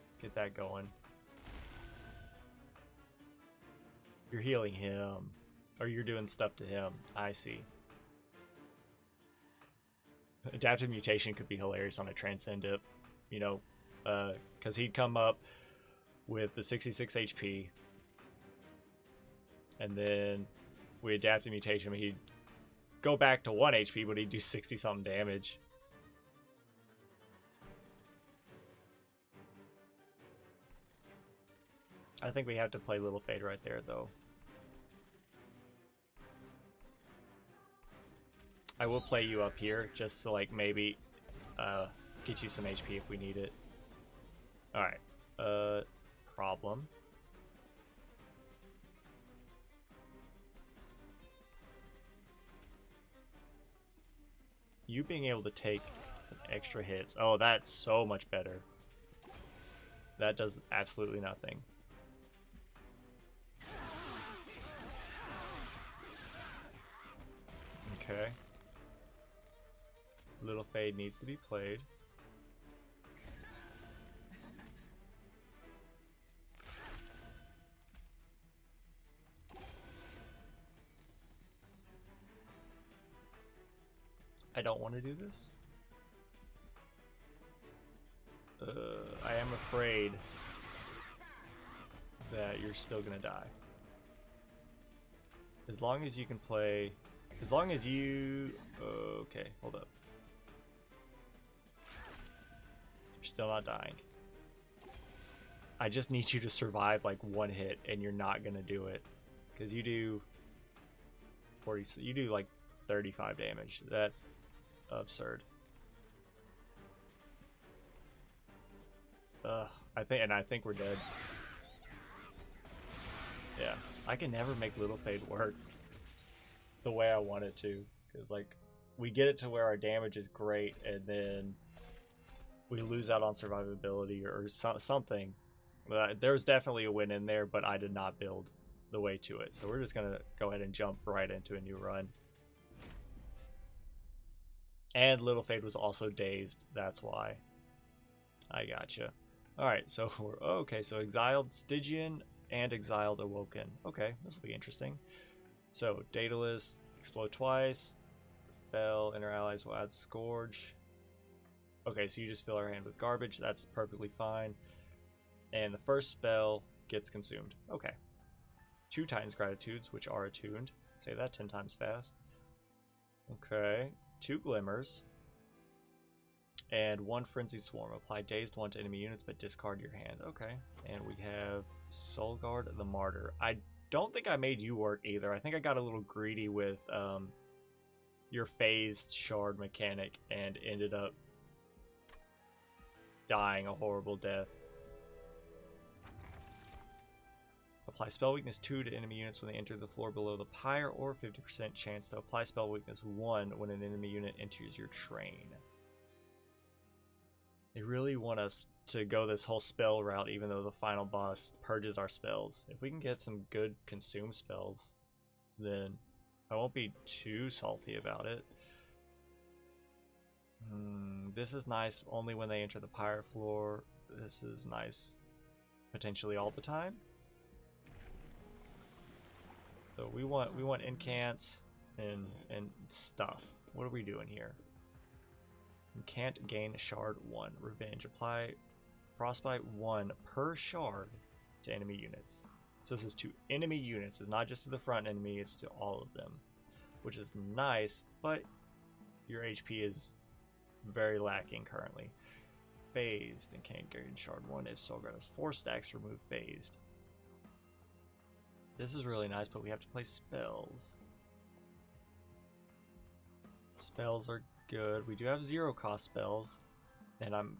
Let's get that going. You're healing him. Or you're doing stuff to him. I see. Adaptive mutation could be hilarious on a Transcend dip. You know, because he'd come up with the 66 HP. And then we adaptive mutation. He'd go back to 1 HP, but he'd do 60 something damage. I think we have to play Little Fade right there, though. I will play you up here, just to, like, maybe get you some HP if we need it. Alright. Problem. You being able to take some extra hits. Oh, that's so much better. That does absolutely nothing. Okay. Little Fade needs to be played. I don't want to do this. I am afraid that you're still gonna die. As long as you can play... As long as you... Okay, hold up. You're still not dying. I just need you to survive like one hit, and you're not gonna do it. Because you do... 40... You do like 35 damage. That's absurd. I think we're dead. Yeah, I can never make Little Fade work the way I want it to, because like we get it to where our damage is great, and then we lose out on survivability or something. There's definitely a win in there, but I did not build the way to it, so we're just gonna go ahead and jump right into a new run. And Little Fade was also dazed, that's why. I gotcha. Alright, so we're okay, so exiled Stygian and exiled Awoken. Okay, this will be interesting. So Daedalus, explode twice. Fell, inner allies will add Scourge. Okay, so you just fill our hand with garbage, that's perfectly fine. And the first spell gets consumed. Okay. 2 Titan's Gratitudes, which are attuned. Say that 10 times fast. Okay. 2 Glimmers. And 1 Frenzy Swarm. Apply Dazed 1 to enemy units, but discard your hand. Okay. And we have Soulguard the Martyr. I don't think I made you work either. I think I got a little greedy with your phased shard mechanic and ended up dying a horrible death. Apply Spell Weakness 2 to enemy units when they enter the floor below the pyre, or 50% chance to apply Spell Weakness 1 when an enemy unit enters your train. They really want us to go this whole spell route, even though the final boss purges our spells. If we can get some good consume spells, then I won't be too salty about it. This is nice only when they enter the pyre floor. This is nice potentially all the time. So we want incants and stuff. What are we doing here? Can't gain shard 1. Revenge. Apply frostbite 1 per shard to enemy units. So this is to enemy units. It's not just to the front enemy, it's to all of them. Which is nice, but your HP is very lacking currently. Phased and can't gain shard 1 if Soulguard has 4 stacks, remove phased. This is really nice, but we have to play spells. Spells are good. We do have 0 cost spells, and I'm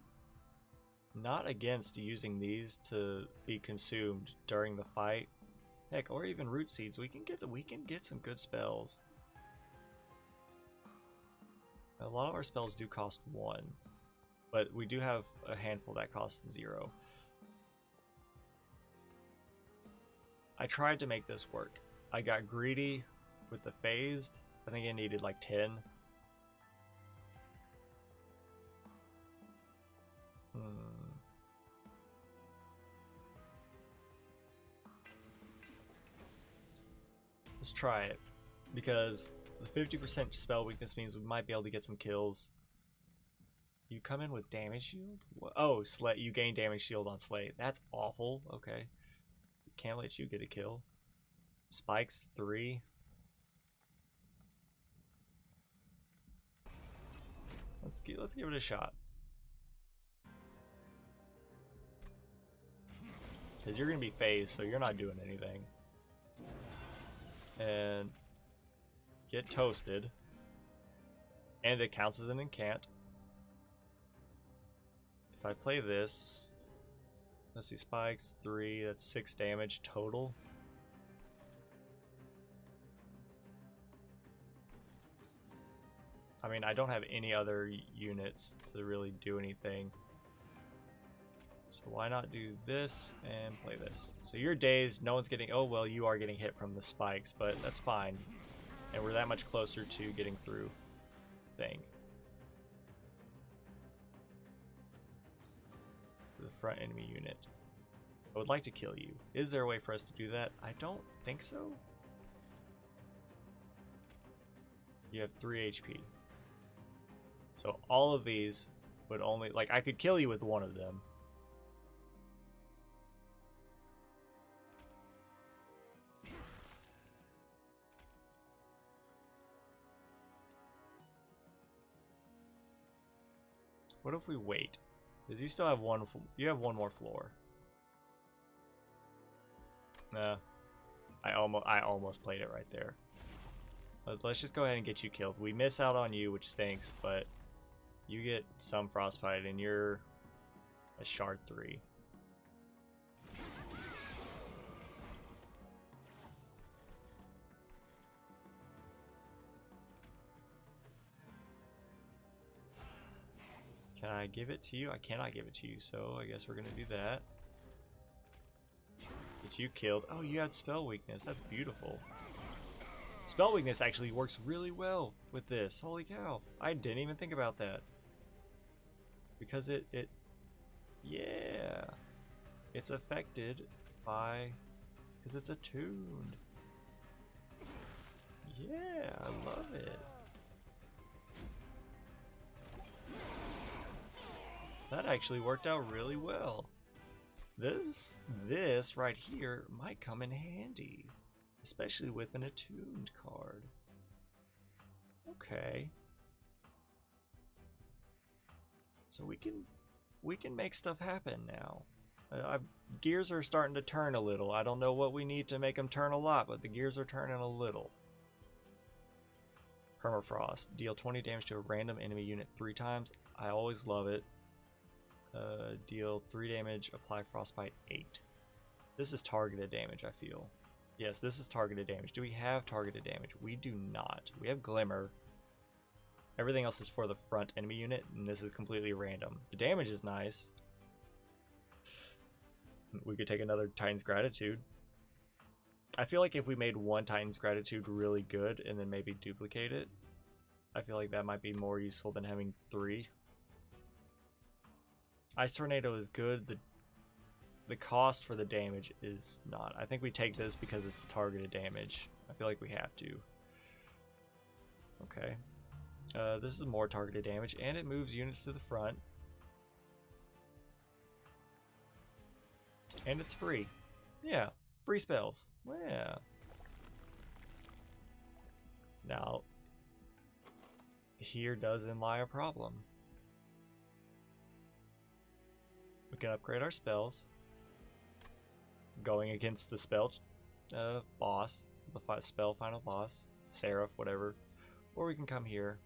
not against using these to be consumed during the fight. Heck, or even root seeds. We can get some good spells. A lot of our spells do cost 1, but we do have a handful that cost 0. I tried to make this work. I got greedy with the phased. I think I needed like 10. Let's try it, because the 50% spell weakness means we might be able to get some kills. You come in with damage shield? Oh, Slay. You gain damage shield on Slay. That's awful. Okay. Can't let you get a kill. Spikes 3. Let's give it a shot. Because you're going to be phased, so you're not doing anything. And get toasted. And it counts as an incant. If I play this, let's see, spikes 3, that's 6 damage total. I mean, I don't have any other units to really do anything. So why not do this and play this? So you're dazed, no one's getting, oh well, you are getting hit from the spikes, but that's fine. And we're that much closer to getting through thing. The front enemy unit. I would like to kill you. Is there a way for us to do that? I don't think so. You have 3 HP. So all of these would only, like, I could kill you with one of them. What if we wait? Because you still have one, you have one more floor. Nah, I almost played it right there. Let's just go ahead and get you killed. We miss out on you, which stinks, but you get some frostbite and you're a shard 3. Can I give it to you? I cannot give it to you, so I guess we're gonna do that. Get you killed. Oh, you had spell weakness. That's beautiful. Spell weakness actually works really well with this. Holy cow. I didn't even think about that. Because yeah. It's affected by, because it's attuned. Yeah, I love it. That actually worked out really well. This right here might come in handy, especially with an attuned card. Okay. So we can make stuff happen now. Gears are starting to turn a little. I don't know what we need to make them turn a lot, but the gears are turning a little. Permafrost. Deal 20 damage to a random enemy unit 3 times. I always love it. Deal 3 damage, apply frostbite 8. This is targeted damage, I feel. Yes, this is targeted damage. Do we have targeted damage? We do not. We have Glimmer. Everything else is for the front enemy unit, and this is completely random. The damage is nice. We could take another Titan's Gratitude. I feel like if we made one Titan's Gratitude really good and then maybe duplicate it, I feel like that might be more useful than having 3. Ice Tornado is good. The cost for the damage is not. I think we take this because it's targeted damage. I feel like we have to. Okay. This is more targeted damage, and it moves units to the front. And it's free. Yeah, free spells. Yeah. Now, here doesn't lie a problem. We can upgrade our spells. Going against the spell boss, the spell final boss, Seraph, whatever. Or we can come here,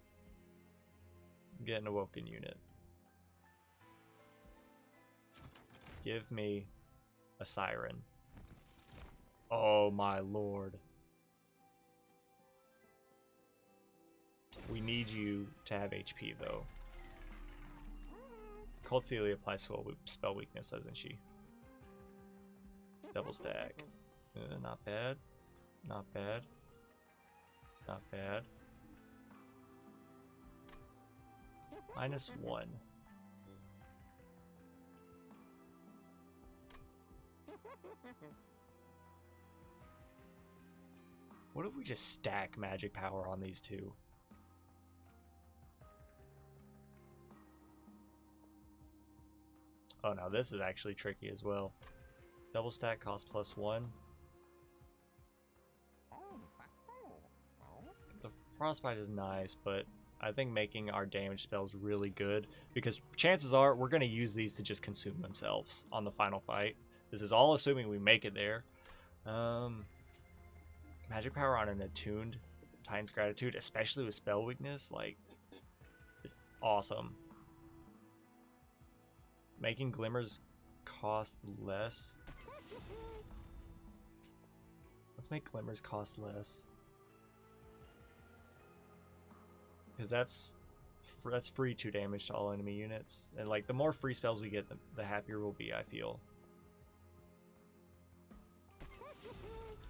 get an Awoken unit. Give me a Siren. Oh my lord. We need you to have HP though. Cold Celia applies spell weakness, doesn't she? Double stack. Not bad. Not bad. Not bad. -1. What if we just stack magic power on these two? Oh no, this is actually tricky as well. Double stack cost +1. The frostbite is nice, but I think making our damage spells really good, because chances are we're going to use these to just consume themselves on the final fight. This is all assuming we make it there. Magic power on an attuned Titan's Gratitude, especially with spell weakness, like, is awesome. Making glimmers cost less. Let's make glimmers cost less. Because that's that's free 2 damage to all enemy units. And like the more free spells we get, the happier we'll be, I feel.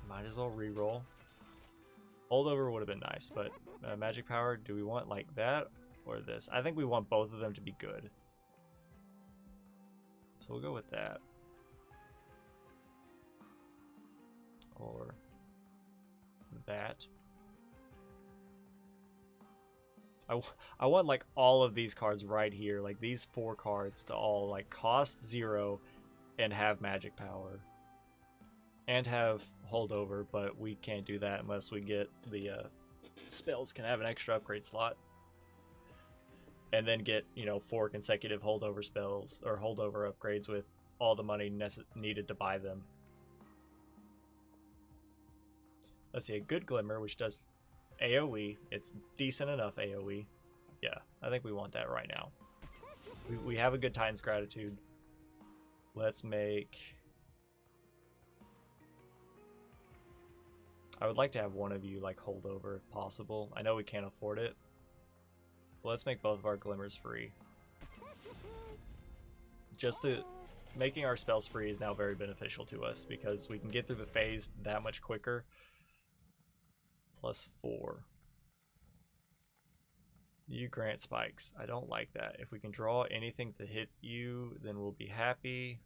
Might as well reroll. Holdover would have been nice, but magic power, do we want like that or this? I think we want both of them to be good. So we'll go with that. Or that. I want like all of these cards right here, like these 4 cards to all like cost 0 and have magic power. And have holdover, but we can't do that unless we get the spells can have an extra upgrade slot. And then get, you know, 4 consecutive holdover spells or holdover upgrades with all the money needed to buy them. Let's see, a good Glimmer, which does AoE. It's decent enough AoE. Yeah, I think we want that right now. We have a good Titan's Gratitude. Let's make... I would like to have one of you like hold over if possible. I know we can't afford it. But let's make both of our glimmers free. Making our spells free is now very beneficial to us because we can get through the phase that much quicker. +4. You grant spikes. I don't like that. If we can draw anything to hit you, then we'll be happy.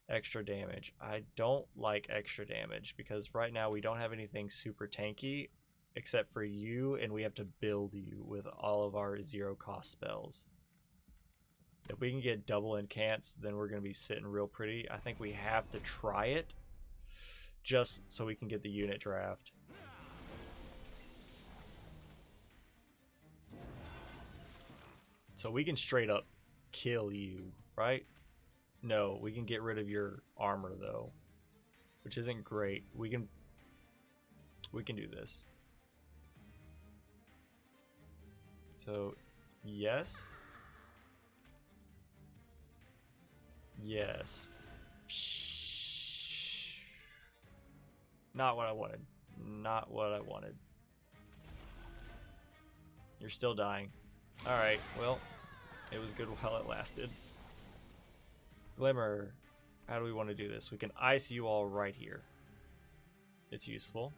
Extra damage. I don't like extra damage because right now we don't have anything super tanky except for you, and we have to build you with all of our 0 cost spells. If we can get double incants, then we're going to be sitting real pretty. I think we have to try it just so we can get the unit draft. So we can straight up kill you, right? No, we can get rid of your armor though, which isn't great. We can do this. So, yes. Yes. Not what I wanted. Not what I wanted. You're still dying. Alright, well, it was good while it lasted. Glimmer, how do we want to do this? We can ice you all right here. It's useful.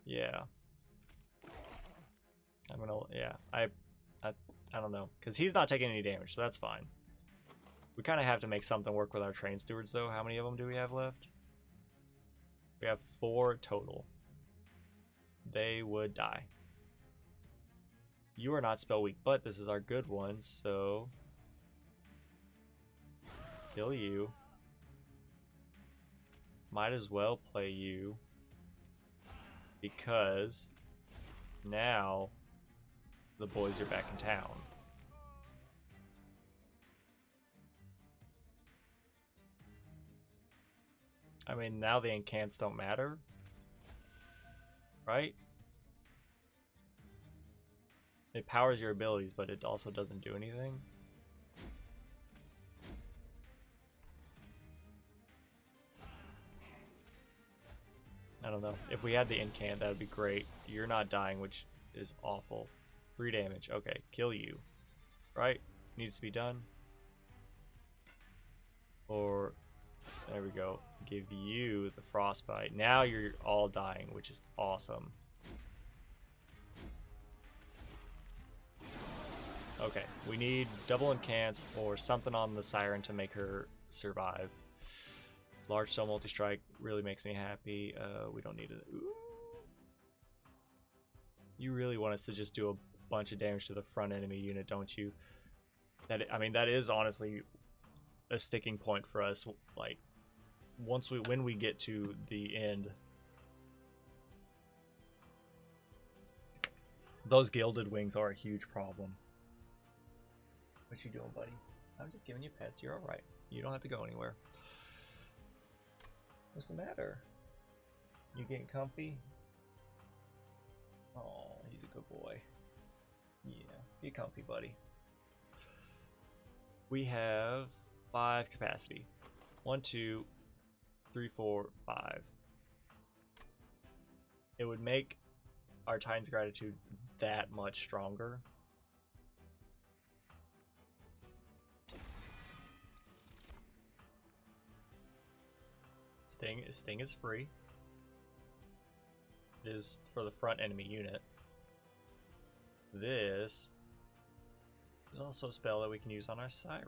Yeah. I'm gonna, yeah, I don't know, because he's not taking any damage, so that's fine. We kind of have to make something work with our train stewards, though. How many of them do we have left? We have 4 total. They would die. You are not spell weak, but this is our good one, so kill you. Might as well play you because now the boys are back in town. I mean, now the incants don't matter, right? It powers your abilities, but it also doesn't do anything. I don't know. If we had the incant, that would be great. You're not dying, which is awful. 3 damage. Okay, kill you. Right? Needs to be done. Or, there we go. Give you the frostbite. Now you're all dying, which is awesome. Okay, we need double incants or something on the siren to make her survive. Large cell multi-strike really makes me happy. We don't need it. Ooh. You really want us to just do a bunch of damage to the front enemy unit, don't you? I mean, that is honestly a sticking point for us. Like, when we get to the end, those gilded wings are a huge problem. What you doing, buddy? I'm just giving you pets. You're all right. You don't have to go anywhere. What's the matter? You getting comfy? Oh, he's a good boy. Yeah, get comfy, buddy. We have 5 capacity. 1, 2, 3, 4, 5. it would make our Titan's Gratitude that much stronger. Sting is free. It is for the front enemy unit. This is also a spell that we can use on our Siren.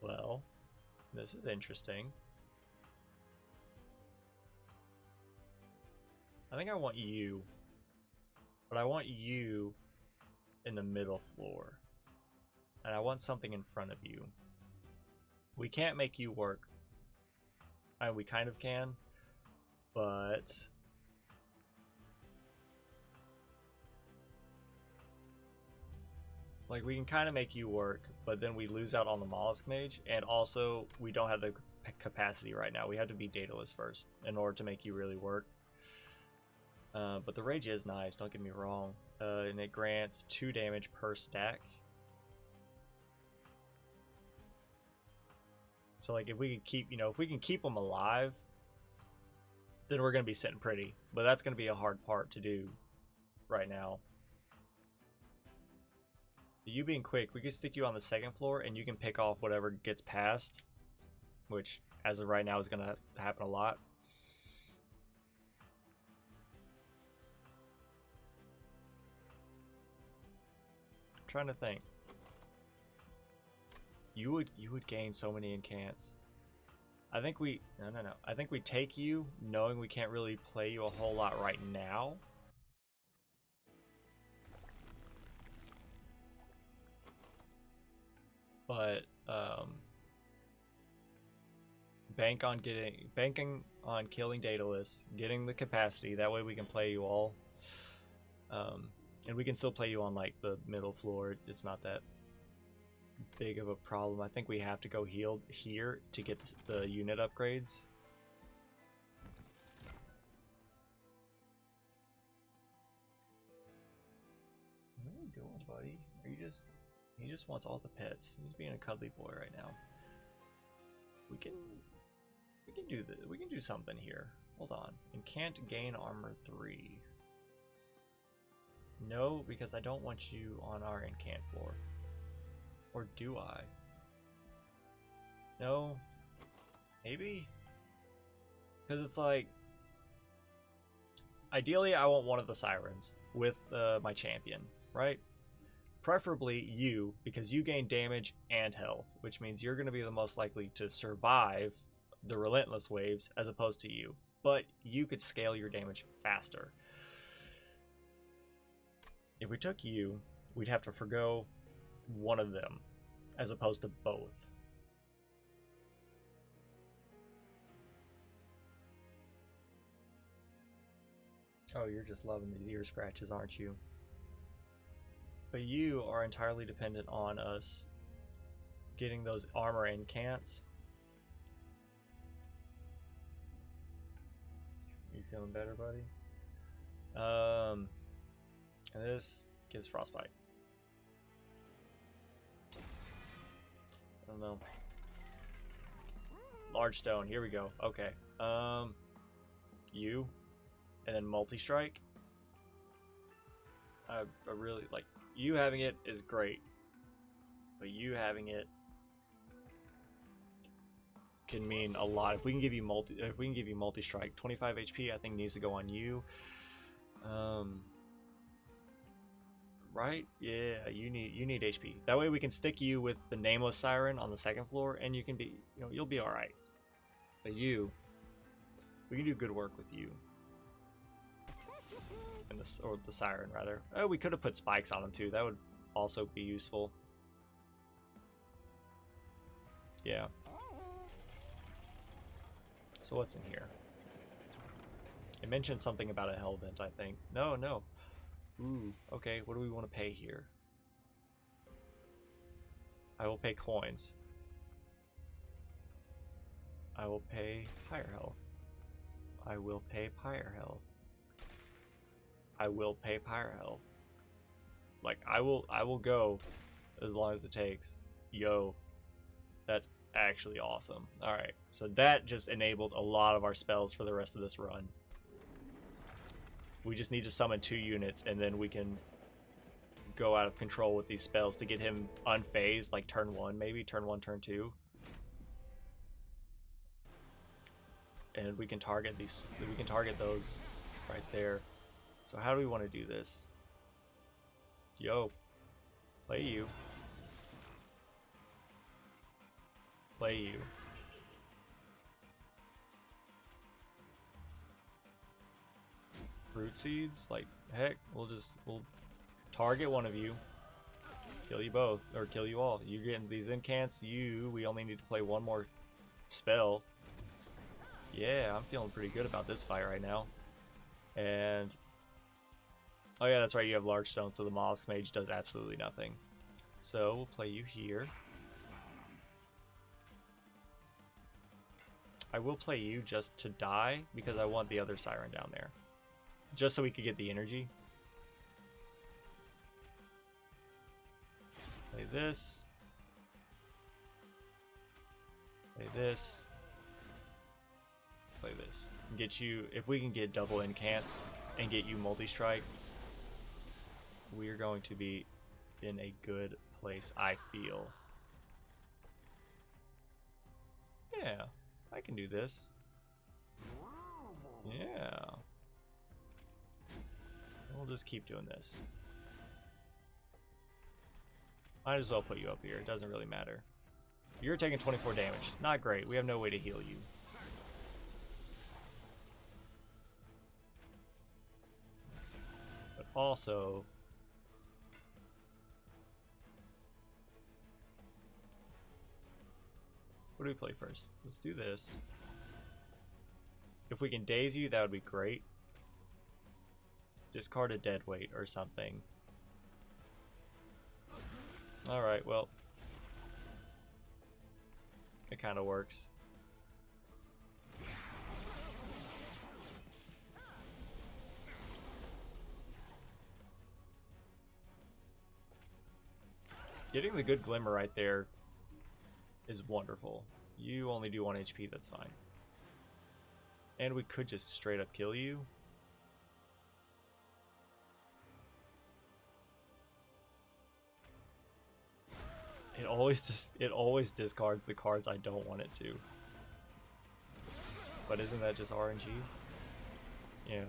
Well, this is interesting. I think I want you, but I want you in the middle floor. And I want something in front of you. We can't make you work. We kind of can, but like we can kind of make you work, but then we lose out on the Mollusk Mage, and also we don't have the capacity right now. We have to be dataless first in order to make you really work. But the Rage is nice, don't get me wrong. And it grants 2 damage per stack. So like if we can keep, if we can keep them alive, then we're going to be sitting pretty. But that's going to be a hard part to do right now. You being quick, we can stick you on the 2nd floor and you can pick off whatever gets past, which as of right now is going to happen a lot. I'm trying to think. You would gain so many incants. I think we no. I think we take you knowing we can't really play you a whole lot right now. But banking on killing Daedalus, getting the capacity. That way we can play you all. And we can still play you on like the middle floor. It's not that big of a problem. I think we have to go healed here to get the unit upgrades. What are you doing, buddy? Are you just... He just wants all the pets. He's being a cuddly boy right now. We can do this. We can do something here. Hold on. And can't gain armor 3. No, because I don't want you on our incant floor. Or do I? No. Maybe? Because it's like... Ideally, I want one of the Sirens with my champion, right? Preferably you, because you gain damage and health, which means you're going to be the most likely to survive the relentless waves as opposed to you. But you could scale your damage faster. If we took you, we'd have to forgo one of them, as opposed to both. Oh, you're just loving these ear scratches, aren't you? But you are entirely dependent on us getting those armor incants. You feeling better, buddy? And this gives frostbite. I don't know. Large stone, here we go. Okay. You, and then multi-strike. I really like you having it is great, but you having it can mean a lot. If we can give you multi-strike, 25 HP, I think needs to go on you. Right? Yeah, you need HP. That way we can stick you with the nameless siren on the 2nd floor, and you can be, you'll be all right. But we can do good work with you. And the siren rather. Oh, we could have put spikes on him too. That would also be useful. Yeah. So what's in here? It mentioned something about a hellvent, I think. No. Ooh, okay, what do we want to pay here? I will pay coins. I will pay higher health. I will pay higher health. I will pay pyre health. Like I will go as long as it takes. Yo, that's actually awesome. Alright, so that just enabled a lot of our spells for the rest of this run. We just need to summon 2 units, and then we can go out of control with these spells to get him unfazed, like turn 1 maybe, turn 1, turn 2. And we can target those right there. So how do we want to do this? Yo, play you. Play you. Root seeds? Like, heck, we'll target one of you. Kill you both, or kill you all. You're getting these incants, we only need to play 1 more spell. Yeah, I'm feeling pretty good about this fight right now. And oh yeah, that's right, you have large stone, so the mollusk mage does absolutely nothing. So we'll play you here. I will play you just to die because I want the other siren down there. Just so we could get the energy. Play this. Play this. Play this. Get you, if we can get double incants and get you multi-strike, we're going to be in a good place, I feel. Yeah, I can do this. Yeah. We'll just keep doing this. Might as well put you up here, it doesn't really matter. You're taking 24 damage. Not great, we have no way to heal you. But also, what do we play first? Let's do this. If we can daze you, that would be great. Discard a dead weight or something. Alright, well. It kind of works. Getting the good glimmer right there is wonderful. You only do 1 HP, that's fine. And we could just straight up kill you. It always discards the cards I don't want it to. But isn't that just RNG? Yeah.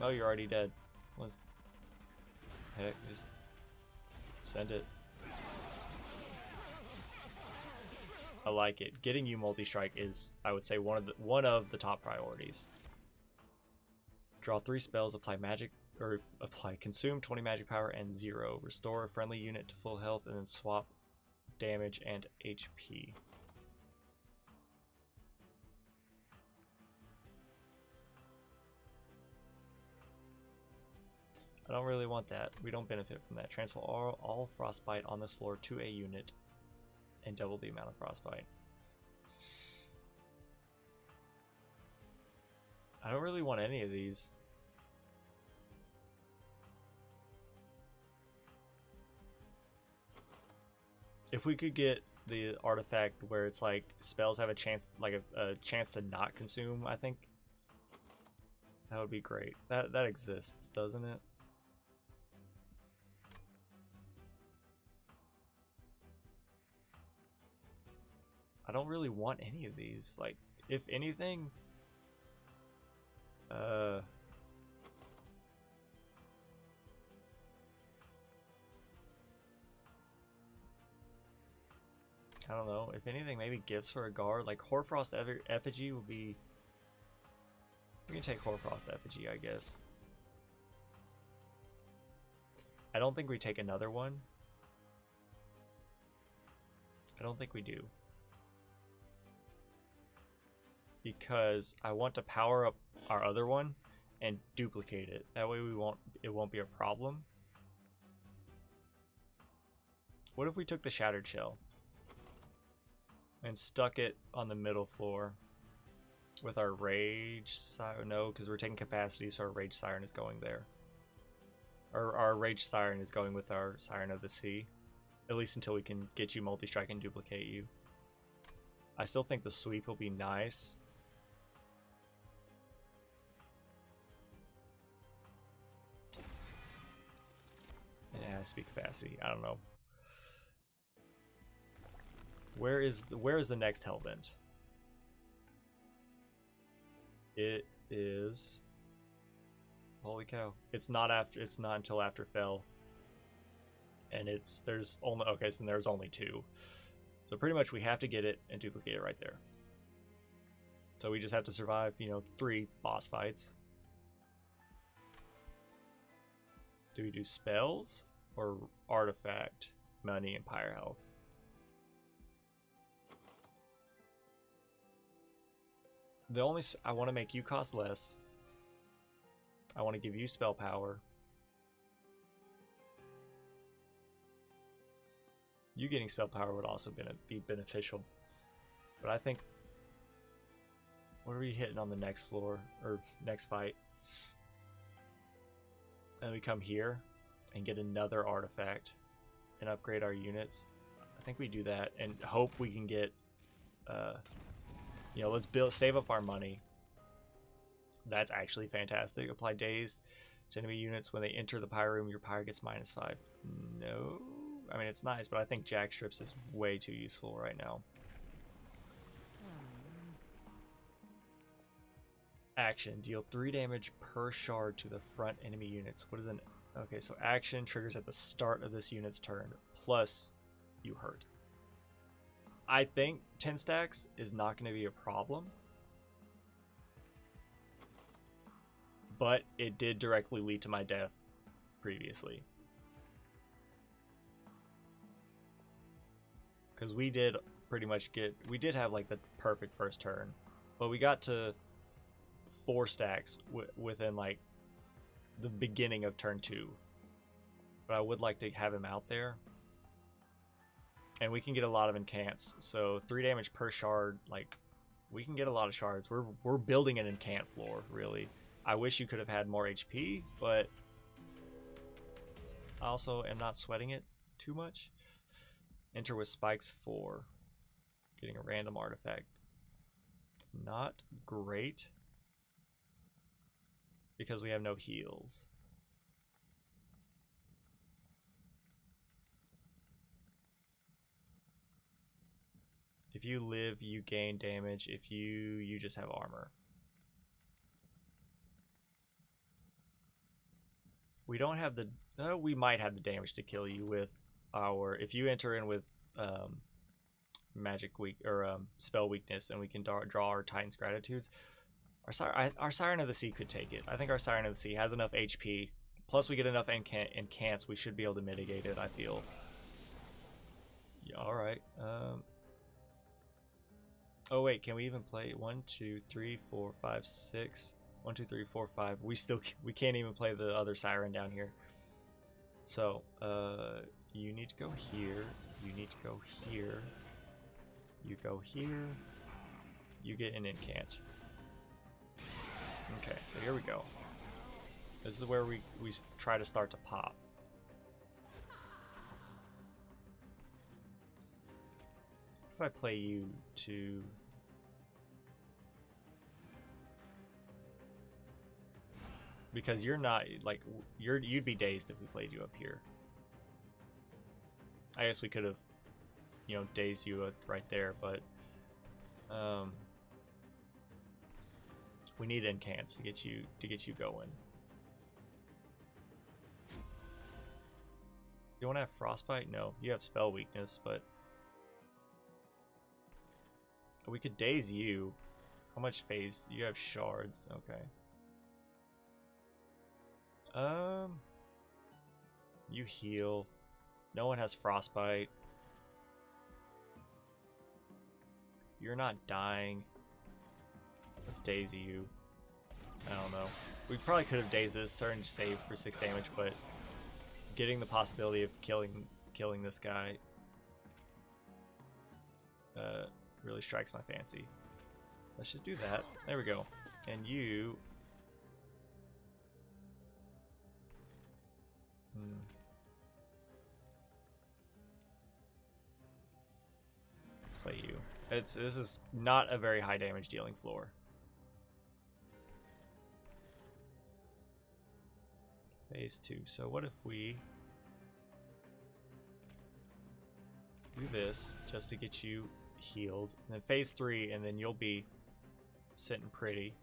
Oh, you're already dead. Let's heck, just send it. I like it. Getting you multi-strike is, I would say, one of the top priorities. Draw 3 spells, apply magic, or consume 20 magic power and 0. Restore a friendly unit to full health and then swap damage and HP. I don't really want that. We don't benefit from that. Transfer all frostbite on this floor to a unit and double the amount of frostbite. I don't really want any of these. If we could get the artifact where it's like spells have a chance, like a chance to not consume, I think that would be great. That exists, doesn't it? I don't really want any of these. Like, if anything, I don't know. If anything, maybe gifts for a guard. Like, Hoarfrost Effigy would be... We can take Hoarfrost Effigy, I guess. I don't think we take another one. I don't think we do. Because I want to power up our other one and duplicate it. That way it won't be a problem. What if we took the Shattered Shell and stuck it on the middle floor with our Rage Siren? No, because we're taking capacity, so our Rage Siren is going there. Our Rage Siren is going with our Siren of the Sea. At least until we can get you multi-strike and duplicate you. I still think the sweep will be nice. It has to be capacity. I don't know. Where is the next Hellvent? It is. Holy cow! It's not until after Fell. And there's only so there's only 2. So pretty much we have to get it and duplicate it right there. So we just have to survive, 3 boss fights. Do we do spells or artifact, money, and pyre health? I want to make you cost less. I want to give you spell power. You getting spell power would also be beneficial. But I think... What are we hitting on the next floor? Or next fight? And we come here and get another artifact and upgrade our units. I think we do that and hope we can get... let's save up our money. That's actually fantastic. Apply dazed to enemy units when they enter the pyre room. Your pyre gets -5. No... I mean, it's nice, but I think Jack Strips is way too useful right now. Action. Deal 3 damage per shard to the front enemy units. What is an... Okay, so action triggers at the start of this unit's turn, plus you hurt. I think 10 stacks is not going to be a problem. But it did directly lead to my death previously. Because we did pretty much we did have like the perfect first turn, but we got to 4 stacks within like the beginning of turn 2. But I would like to have him out there, and we can get a lot of incants. So 3 damage per shard, like we can get a lot of shards. We're building an incant floor, really. I wish you could have had more HP, but I also am not sweating it too much. Enter with spikes 4. Getting a random artifact. Not great. Because we have no heals. If you live, you gain damage. If you just have armor. We don't have the... we might have the damage to kill you with our... If you enter in with magic weak or spell weakness, and we can draw our Titan's Gratitudes, our Siren of the Sea could take it. I think our Siren of the Sea has enough HP. Plus we get enough incants, we should be able to mitigate it, I feel. Yeah, alright. Oh wait, can we even play 1, 2, 3, 4, 5, 6? 1, 2, 3, 4, 5. We can't even play the other Siren down here. So, you need to go here. You need to go here. You go here. You get an incant. Okay, so here we go. This is where we try to start to pop. If I play you to... Because you're not, like, you'd be dazed if we played you up here. I guess we could have, dazed you right there, but we need incants to get you going. You want to have frostbite? No, you have spell weakness, but we could daze you. How much phase? You have shards. Okay. You heal. No one has frostbite. You're not dying. Let's daze you. I don't know. We probably could have dazed this turn to save for 6 damage, but getting the possibility of killing this guy really strikes my fancy. Let's just do that. There we go. And you... Let's play you. This is not a very high damage dealing floor. Phase 2. So what if we do this just to get you healed, and then phase 3, and then you'll be sitting pretty.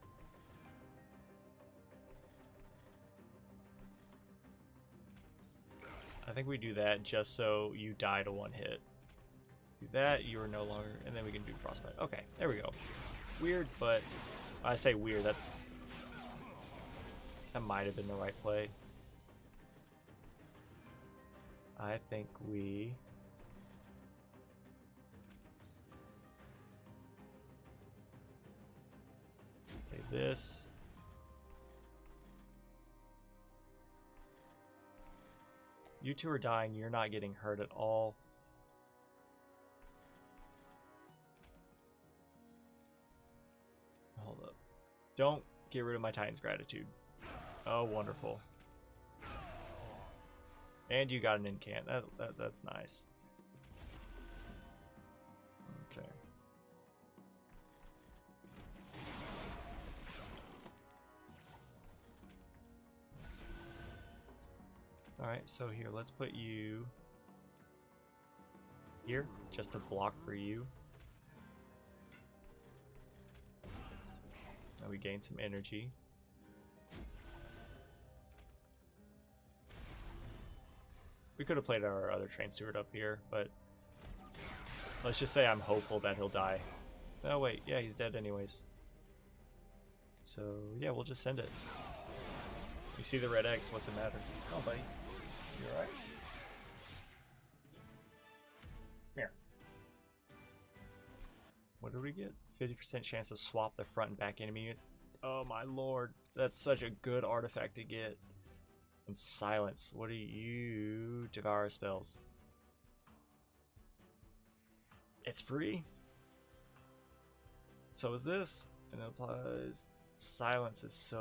I think we do that just so you die to one hit. Do that, you are no longer, and then we can do frostbite. Okay, there we go. Weird, but I say weird, that might have been the right play. I think we play this. You two are dying, you're not getting hurt at all. Hold up. Don't get rid of my Titan's gratitude. Oh, wonderful. And you got an incant. That's nice. Okay. Alright, so here, let's put you here, just to block for you. Now we gain some energy. We could have played our other train steward up here, but let's just say I'm hopeful that he'll die. Oh wait, yeah, he's dead anyways. So yeah, we'll just send it. You see the red X, what's the matter? Oh buddy, you alright? Here. What did we get? 50% chance to swap the front and back enemy unit. Oh my lord, that's such a good artifact to get. And silence. What are you? Devour spells. It's free. So is this, and it applies. Silence is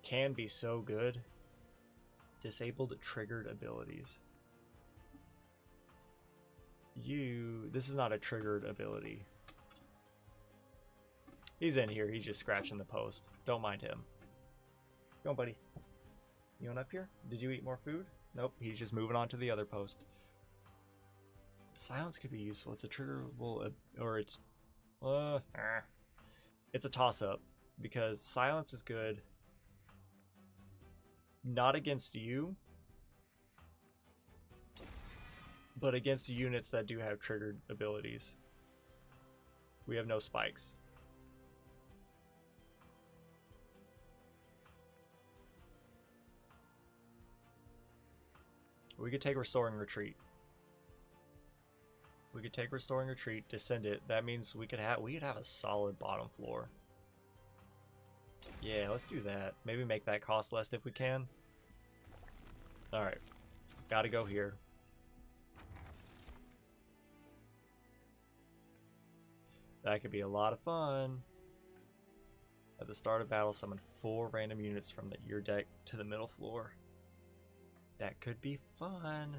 can be so good. Disabled triggered abilities. This is not a triggered ability. He's in here, he's just scratching the post. Don't mind him. Go on, buddy. You on up here? Did you eat more food? Nope, he's just moving on to the other post. Silence could be useful. It's a triggerable, or it's a toss-up, because silence is good. Not against you, but against units that do have triggered abilities. We have no spikes. We could take Restoring Retreat. We could take Restoring Retreat, descend it. That means we could have a solid bottom floor. Yeah, let's do that. Maybe make that cost less if we can. Alright. Gotta go here. That could be a lot of fun. At the start of battle, summon 4 random units from your deck to the middle floor. That could be fun.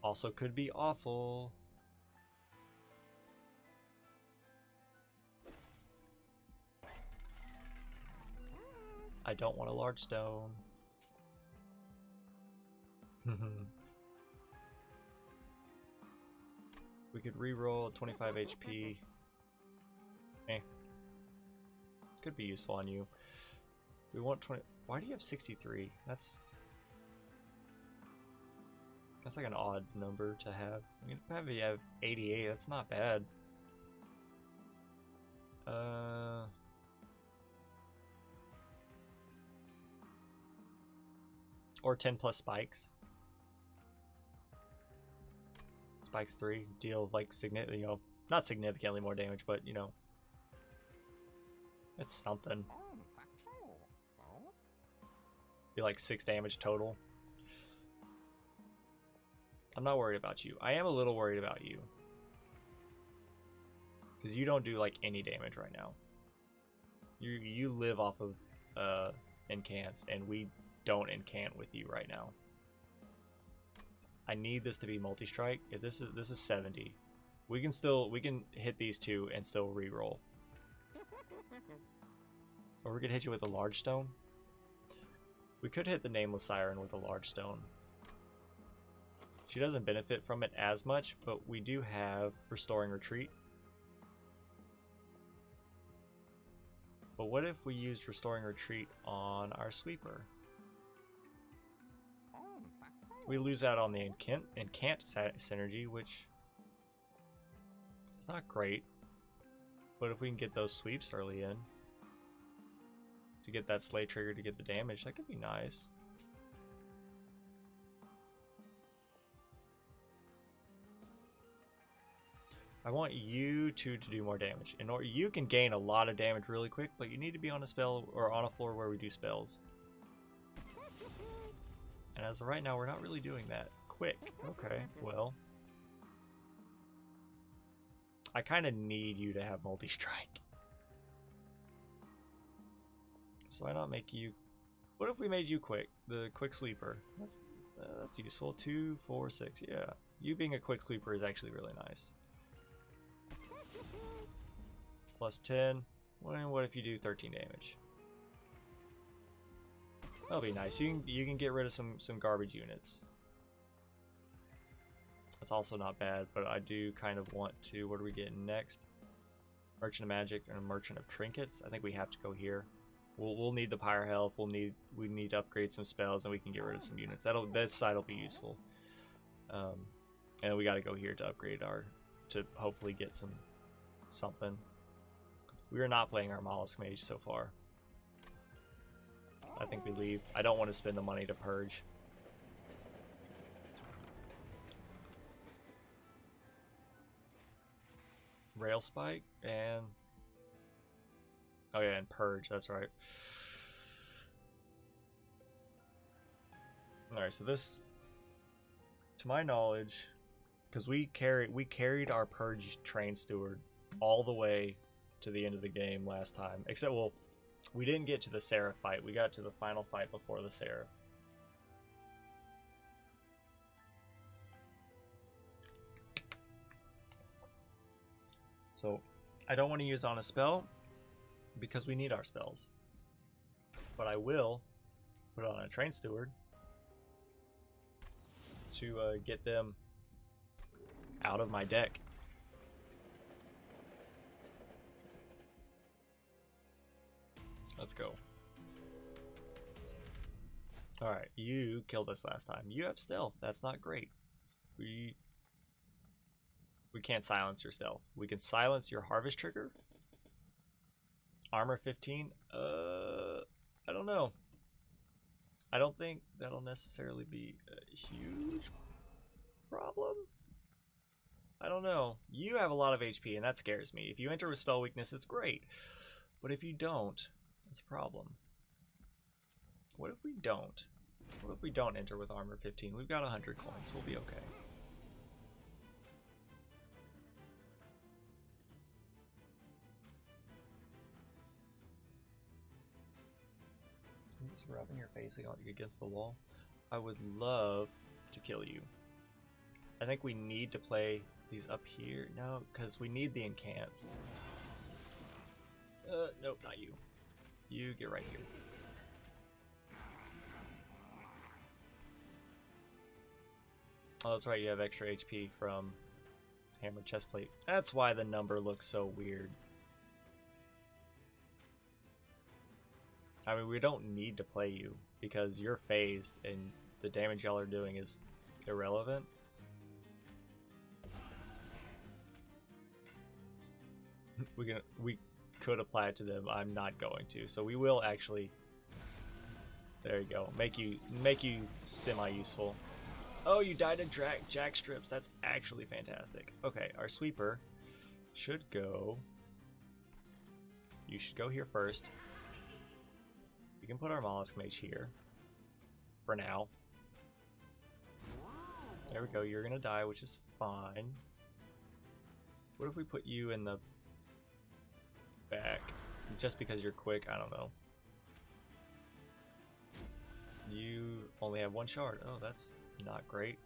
Also could be awful. I don't want a large stone. We could reroll 25 HP. Could be useful on you. We want 20. Why do you have 63? That's like an odd number to have. I mean, have you have 88. That's not bad. Or 10 plus spikes. Spikes 3 deal like not significantly more damage, but it's something. Be like 6 damage total. I'm not worried about you. I am a little worried about you, because you don't do like any damage right now. You live off of incants, and we don't incant with you right now. I need this to be multi-strike. If this is 70. We can hit these two and still re-roll. Or we could hit you with a large stone. We could hit the Nameless Siren with a large stone. She doesn't benefit from it as much, but we do have Restoring Retreat. But what if we used Restoring Retreat on our sweeper? We lose out on the incant synergy, which is not great. But if we can get those sweeps early in, to get that slay trigger to get the damage, that could be nice. I want you two to do more damage. In order, you can gain a lot of damage really quick, but you need to be on a spell or on a floor where we do spells. And as of right now, we're not really doing that quick. Okay, well, I kind of need you to have multi-strike. So why not make you? What if we made you quick? The quick sweeper. That's useful. 2, 4, 6. Yeah, you being a quick sweeper is actually really nice. Plus 10. Well, what if you do 13 damage? That'll be nice. You can get rid of some garbage units. That's also not bad, but I do kind of want to. What are we getting next? Merchant of Magic and a Merchant of Trinkets. I think we have to go here. We'll need the Pyre Health. We need to upgrade some spells, and we can get rid of some units. This side will be useful. And we got to go here to upgrade to hopefully get something. We are not playing our Mollusk Mage so far. I think we leave. I don't want to spend the money to purge. Rail Spike and... oh yeah, and purge, that's right. Alright, so this, to my knowledge, because we carried our purge train steward all the way to the end of the game last time. Except, well, we didn't get to the Seraph fight. We got to the final fight before the Seraph. So, I don't want to use on a spell because we need our spells. But I will put on a train steward to get them out of my deck. Let's go. Alright, you killed us last time. You have stealth. That's not great. We can't silence your stealth. We can silence your harvest trigger. Armor 15. I don't know. I don't think that'll necessarily be a huge problem. I don't know. You have a lot of HP, and that scares me. If you enter with spell weakness, it's great. But if you don't, it's a problem. What if we don't? What if we don't enter with armor 15? We've got 100 coins. We'll be okay. Just rubbing your face against the wall. I would love to kill you. I think we need to play these up here. No, because we need the incants. Nope, not you. You get right here. Oh, that's right, you have extra HP from Hammered Chestplate. That's why the number looks so weird. I mean, we don't need to play you because you're phased and the damage y'all are doing is irrelevant. We could apply it to them. I'm not going to. So we will actually. There you go. Make you semi-useful. Oh, you died to jack strips. That's actually fantastic. Okay, our sweeper should go. You should go here first. We can put our Mollusk Mage here for now. There we go. You're gonna die, which is fine. What if we put you in the back? Just because you're quick, I don't know. You only have 1 shard. Oh, that's not great.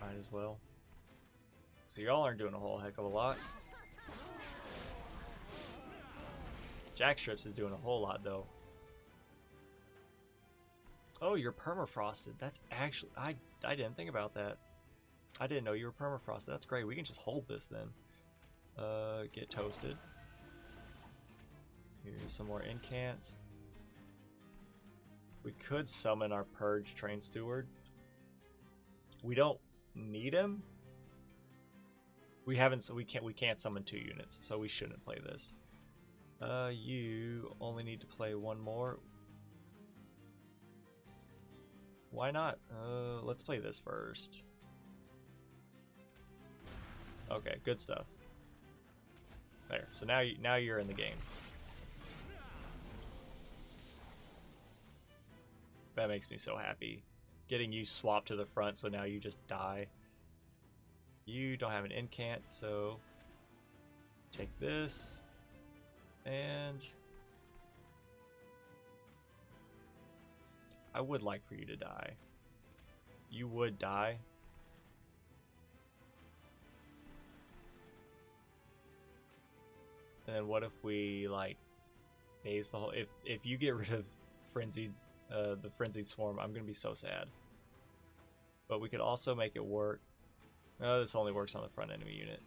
Might as well. So y'all aren't doing a whole heck of a lot. Jackstrips is doing a whole lot though. Oh, you're permafrosted. That's actually I didn't think about that. I didn't know you were permafrosted. That's great. We can just hold this then. Get toasted. Here's some more incants. We could summon our Purge Train Steward. We don't need him. We haven't, so we can't summon 2 units, so we shouldn't play this. You only need to play 1 more. Why not? Let's play this first. Okay, good stuff. There. So now you're in the game. That makes me so happy. Getting you swapped to the front, so now you just die. You don't have an incant, so take this and I would like for you to die. You would die. And then what if we like phase the whole if you get rid of frenzied the frenzied swarm, I'm gonna be so sad. But we could also make it work. No, this only works on the front enemy unit.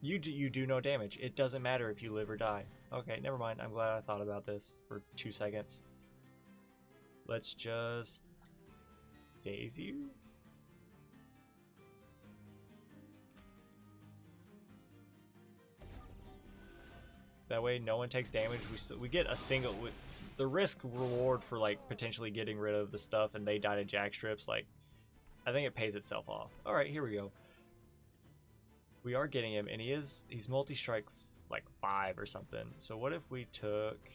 You do no damage. It doesn't matter if you live or die. Okay, never mind. I'm glad I thought about this for 2 seconds. Let's just daze you. That way no one takes damage. We get a single with the risk reward for like potentially getting rid of the stuff and they die to jack strips, like I think it pays itself off. Alright, here we go. We are getting him and he's multi-strike like 5 or something. So what if we took,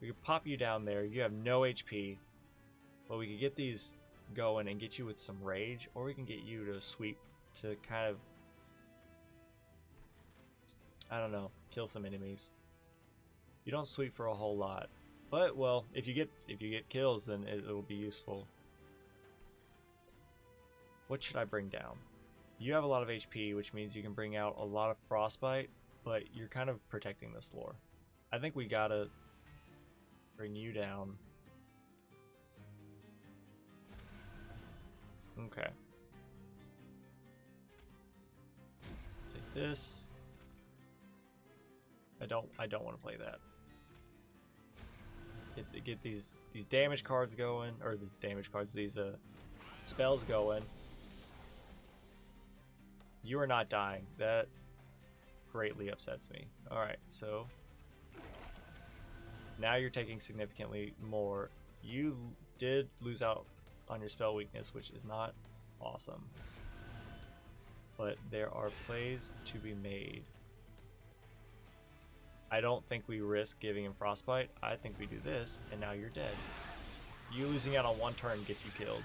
we could pop you down there, you have no HP, but we could get these going and get you with some rage, or we can get you to sweep to kind of, I don't know, kill some enemies. You don't sweep for a whole lot, but well, if you get kills, then it will be useful. What should I bring down? You have a lot of HP, which means you can bring out a lot of frostbite, but you're kind of protecting this floor. I think we gotta bring you down. Okay. Take this. I don't want to play that. Get these damage cards going, or the damage cards, these spells going. You are not dying. That greatly upsets me. Alright, so now you're taking significantly more. You did lose out on your spell weakness, which is not awesome. But there are plays to be made. I don't think we risk giving him frostbite. I think we do this, and now you're dead. You losing out on 1 turn gets you killed.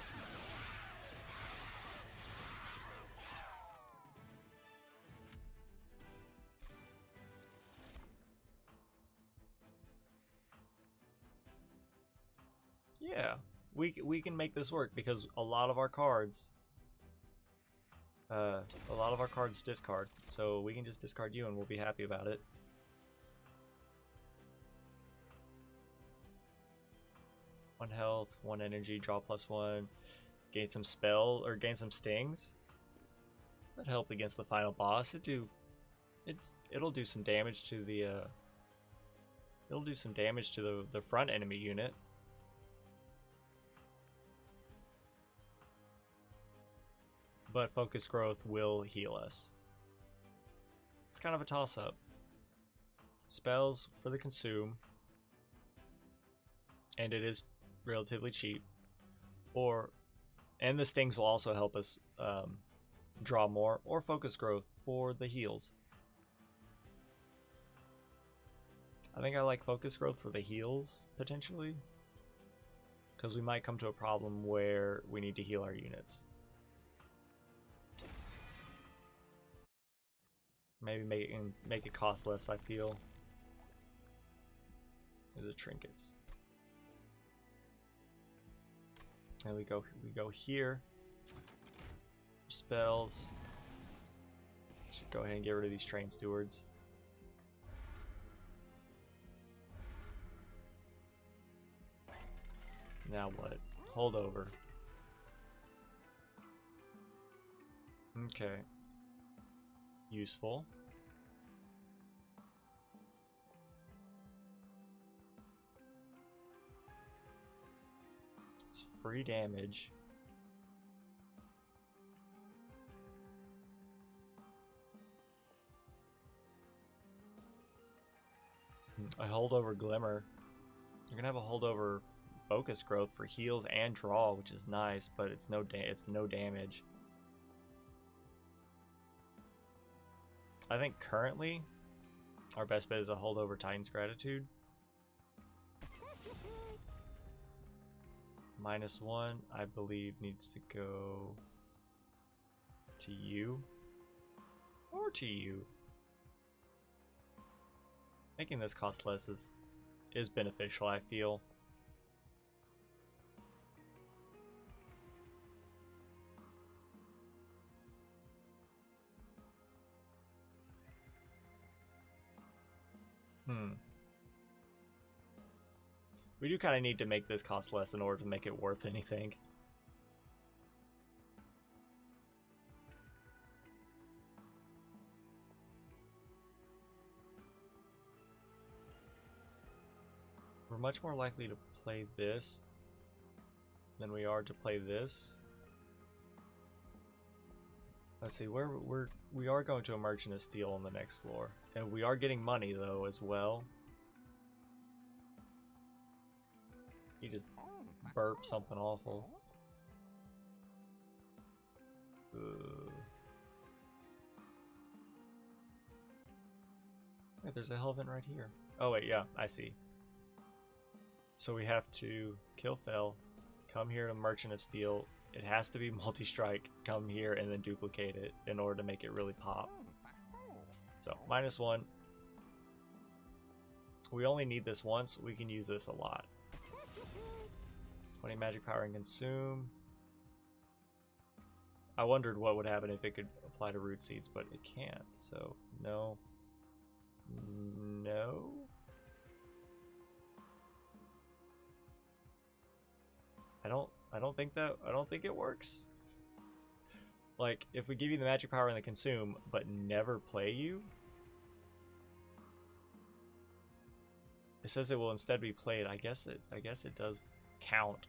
Yeah, we can make this work because a lot of our cards discard, so we can just discard you and we'll be happy about it. One health, 1 energy, draw +1, gain some spell or gain some stings. That help against the final boss. It'll do some damage to the the front enemy unit. But focus growth will heal us. It's kind of a toss-up. Spells for the consume, and it is relatively cheap. And the stings will also help us draw more, or focus growth for the heals. I think I like focus growth for the heals, potentially, because we might come to a problem where we need to heal our units. Maybe make it cost less, I feel. The trinkets. And we go here. Spells. Should go ahead and get rid of these train stewards. Now what? Hold over. Okay. Useful. It's free damage. A holdover glimmer. You're gonna have a holdover focus growth for heals and draw, which is nice, but it's no damage. I think currently our best bet is a holdover Titan's Gratitude. -1, I believe, needs to go to you or to you. Making this cost less is beneficial, I feel. We do kind of need to make this cost less in order to make it worth anything. We're much more likely to play this than we are to play this. Let's see, we are going to a Merchant of Steel on the next floor, and we are getting money though as well. He just burped something awful. Wait, there's a hell event right here. Oh wait, yeah, I see. So we have to kill Fel, come here to Merchant of Steel. It has to be multi-strike, come here and then duplicate it in order to make it really pop. So -1. We only need this once, we can use this a lot. 20 magic power and consume. I wondered what would happen if it could apply to root seeds, but it can't. So no. No. I don't think it works. Like, if we give you the magic power and the consume, but never play you, it says it will instead be played. I guess it does count.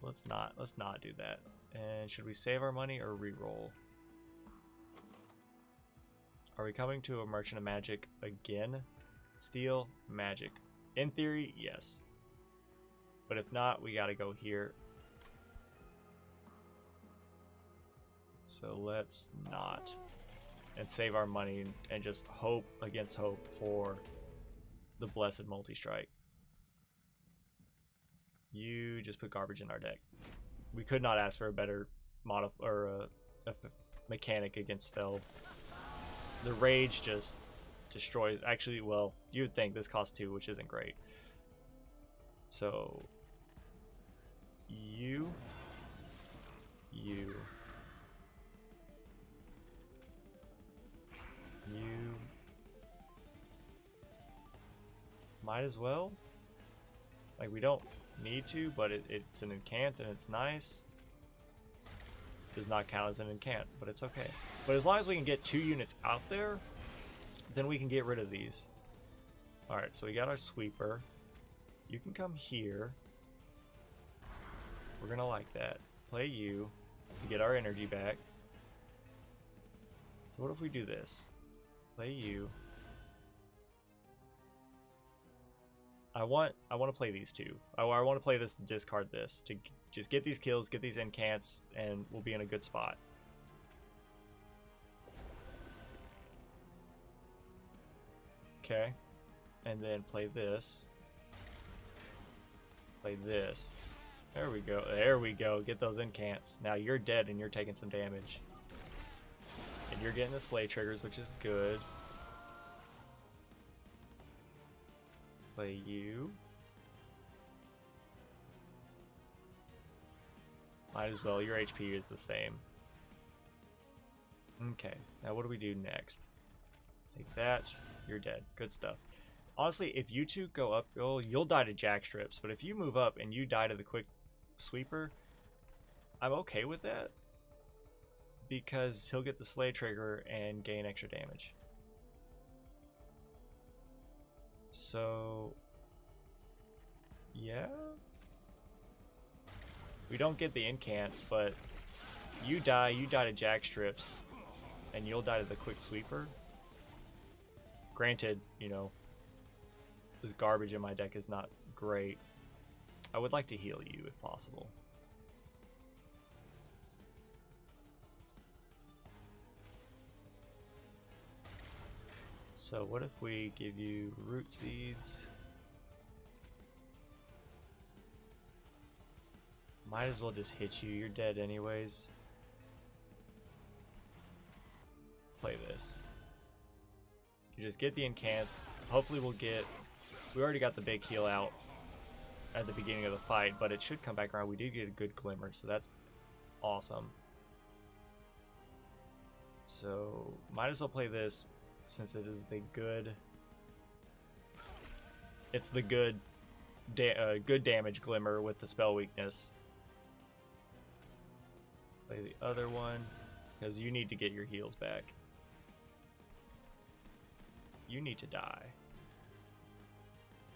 Let's not do that. And should we save our money or re-roll? Are we coming to a Merchant of Magic again? Steel, magic. In theory, yes. But if not, we gotta go here. So let's not. And save our money and just hope against hope for the blessed multi-strike. You just put garbage in our deck. We could not ask for a better a mechanic against Fel. The rage just destroys. Actually, well, you would think this costs 2, which isn't great. So you might as well. Like, we don't need to, but it's an incant and it's nice. Does not count as an incant, but it's okay. But as long as we can get 2 units out there, then we can get rid of these. Alright, so we got our sweeper. You can come here. We're gonna like that. Play you to get our energy back. So what if we do this? Play you. I want to play these two. I want to play this to discard this to just get these kills, get these incants, and we'll be in a good spot. Okay, and then play this. Play this. There we go. There we go. Get those incants. Now you're dead and you're taking some damage. And You're getting the slay triggers, which is good. Play you. Might as well. Your HP is the same. Okay. Now what do we do next? Take that. You're dead. Good stuff. Honestly, if you two go up, you'll die to jack strips. But if you move up and you die to the quick sweeper, I'm okay with that. Because he'll get the slay trigger and gain extra damage. So, yeah. We don't get the incants, but you die to jack strips, and you'll die to the quick sweeper. Granted, you know, this garbage in my deck is not great. I would like to heal you if possible. So what if we give you root seeds? Might as well just hit you. You're dead anyways. Play this. You just get the incants. Hopefully we'll get... We already got the big heal out at the beginning of the fight, but it should come back around. We did get a good glimmer, so that's awesome. So might as well play this since it is the good... It's the good damage glimmer with the spell weakness. Play the other one because you need to get your heals back. You need to die.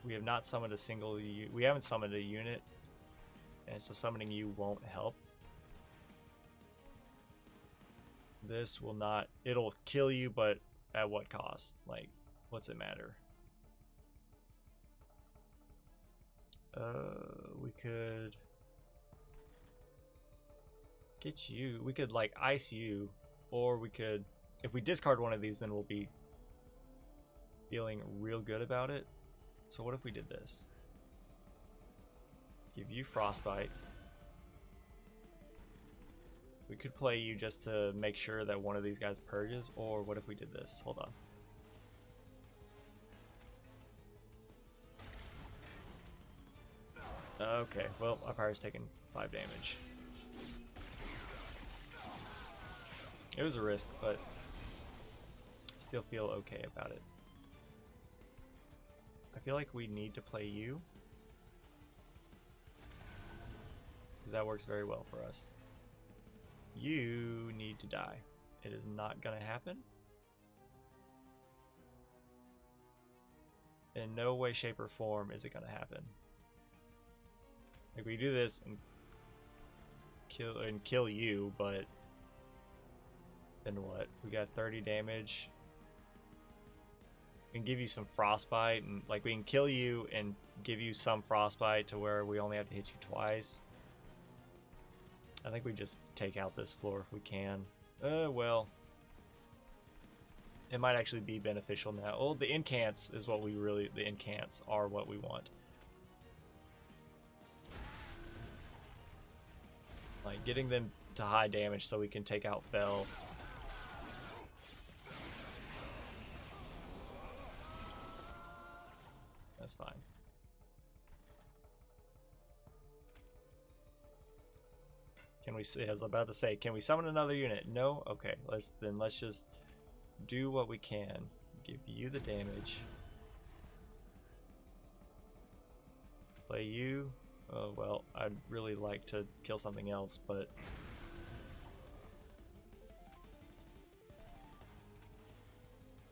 We have not summoned a single... We haven't summoned a unit, and so summoning you won't help. This will not... It'll kill you, but at what cost? Like, what's it matter? We could... Get you. We could, like, ice you, or we could... If we discard one of these, then we'll be feeling real good about it. So what if we did this? Give you frostbite. We could play you just to make sure that one of these guys purges, or what if we did this? Hold on. Okay, well, our Pyro's taking 5 damage. It was a risk, but I still feel okay about it. I feel like we need to play you, because that works very well for us. You need to die. It is not going to happen. In no way, shape, or form is it going to happen. Like, we do this and kill you, but then what? We got 30 damage. We can give you some frostbite, and like we can kill you and give you some frostbite to where we only have to hit you twice. I think we just take out this floor if we can. Well, it might actually be beneficial now. Oh, the incants is what we really... The incants are what we want. Like, getting them to high damage so we can take out Fel. That's fine. Can we see? I was about to say, can we summon another unit? No? Okay, let's just do what we can. Give you the damage. Play you. Oh, well, I'd really like to kill something else, but...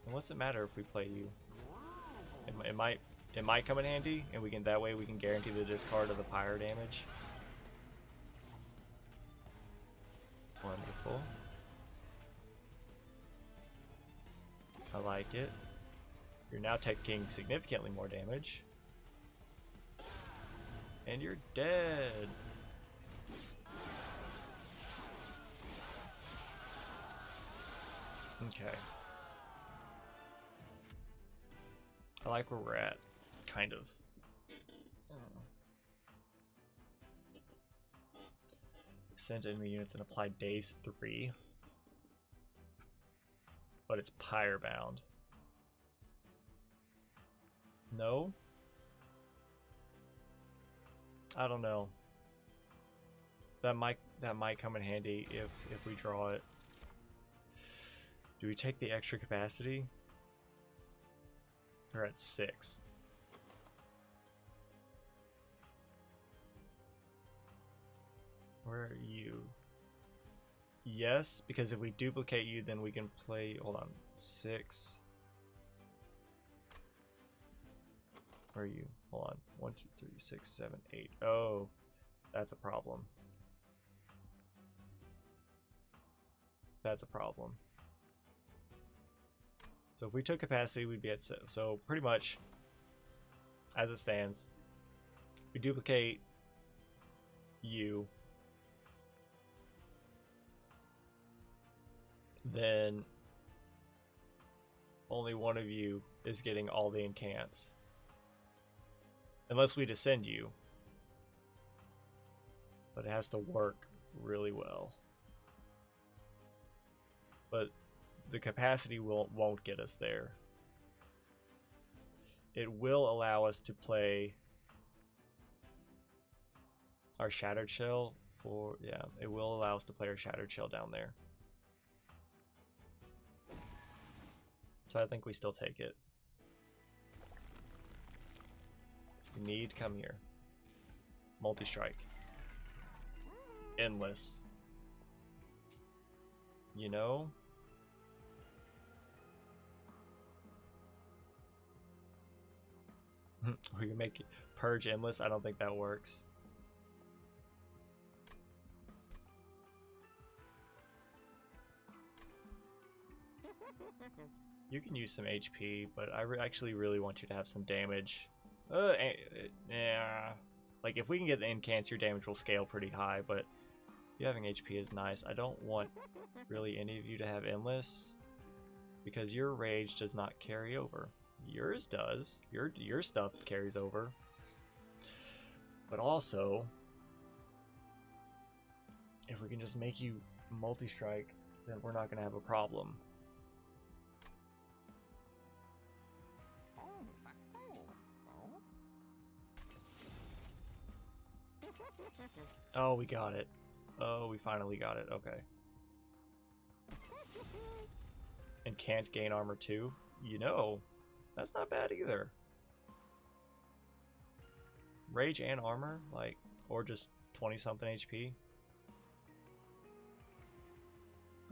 And what's it matter if we play you? It might come in handy, and we can that way we can guarantee the discard of the pyro damage. Wonderful. I like it. You're now taking significantly more damage. And you're dead. Okay. I like where we're at, kind of. Send enemy units and apply daze 3. but it's pyre bound. No? I don't know. That might come in handy if we draw it. Do we take the extra capacity? We're at 6. Where are you? Yes, because if we duplicate you, then we can play. Hold on, 6. Where are you? Hold on. 1, 2, 3, 6, 7, 8. Oh, that's a problem. That's a problem. So if we took capacity, we'd be at 6. So pretty much, as it stands, we duplicate you, then only one of you is getting all the incants. Unless we descend you. But it has to work really well. But the capacity won't get us there. It will allow us to play our Shattered Shell for, yeah, it will allow us to play our Shattered Shell down there. So I think we still take it. You need, come here. Multi-strike. Endless. You know? We can make Purge endless. I don't think that works. You can use some HP, but I actually really want you to have some damage. Yeah. Like, if we can get the incants, your damage will scale pretty high, but you having HP is nice. I don't want really any of you to have endless, because your rage does not carry over. Yours does. Your stuff carries over. But also, if we can just make you multi-strike, then we're not going to have a problem. Oh, we got it. Oh, we finally got it. Okay. And can't gain armor too? You know, that's not bad either. Rage and armor, like, or just 20 something HP.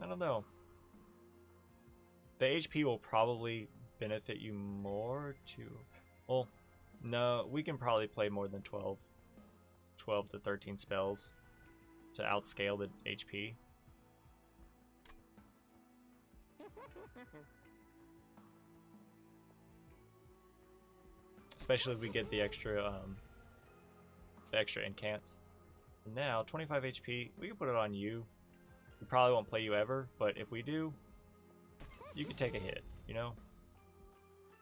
I don't know. The HP will probably benefit you more to, well, no, we can probably play more than 12 to 13 spells to outscale the HP. Especially if we get the extra incants. And now 25 HP, we can put it on you. We probably won't play you ever, but if we do, you can take a hit, you know?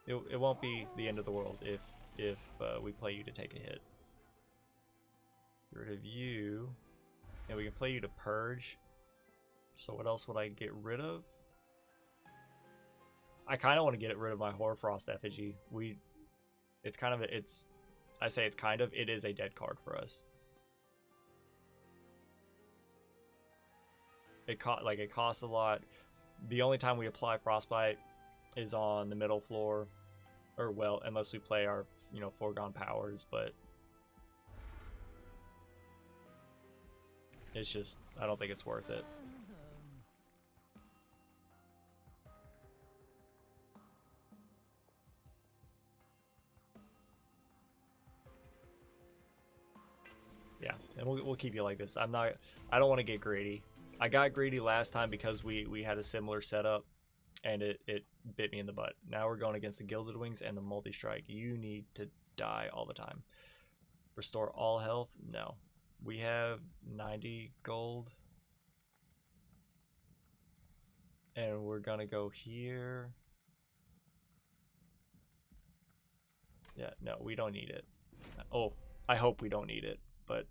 It won't be the end of the world if we play you to take a hit. Get rid of you, and we can play you to Purge. So what else would I get rid of? I kind of want to get rid of my Hoarfrost effigy. It's kind of I say it's kind of, it is a dead card for us. It costs a lot. The only time we apply Frostbite is on the middle floor, or well, unless we play our, foregone powers, but it's just, I don't think it's worth it. Yeah, and we'll keep you like this. I don't want to get greedy. I got greedy last time because we had a similar setup, and it bit me in the butt. Now we're going against the Gilded Wings and the Multi-Strike. You need to die all the time. Restore all health? No. We have 90 gold. And we're gonna go here. Yeah, no, we don't need it. Oh, I hope we don't need it, but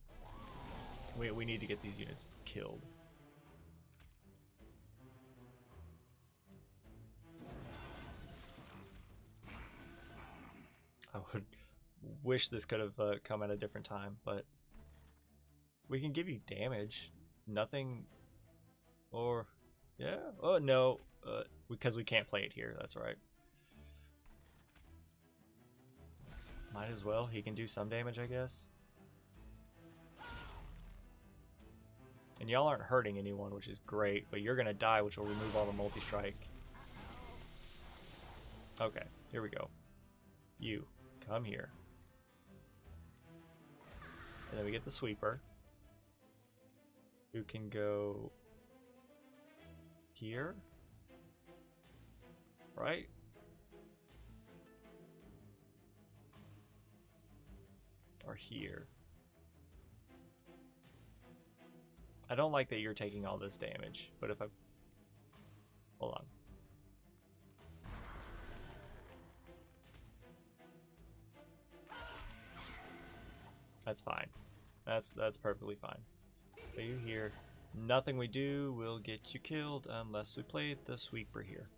we need to get these units killed. would wish this could have come at a different time, but we can give you damage. Nothing, or yeah. Oh no, because we can't play it here. That's right. Might as well. He can do some damage, I guess. And y'all aren't hurting anyone, which is great, but you're gonna die, which will remove all the multi-strike. Okay, here we go. You, come here. And then we get the sweeper, who can go here, right? Or here. I don't like that you're taking all this damage, but if I... Hold on. That's fine. That's perfectly fine. But you here. Nothing we do will get you killed unless we play the sweeper here.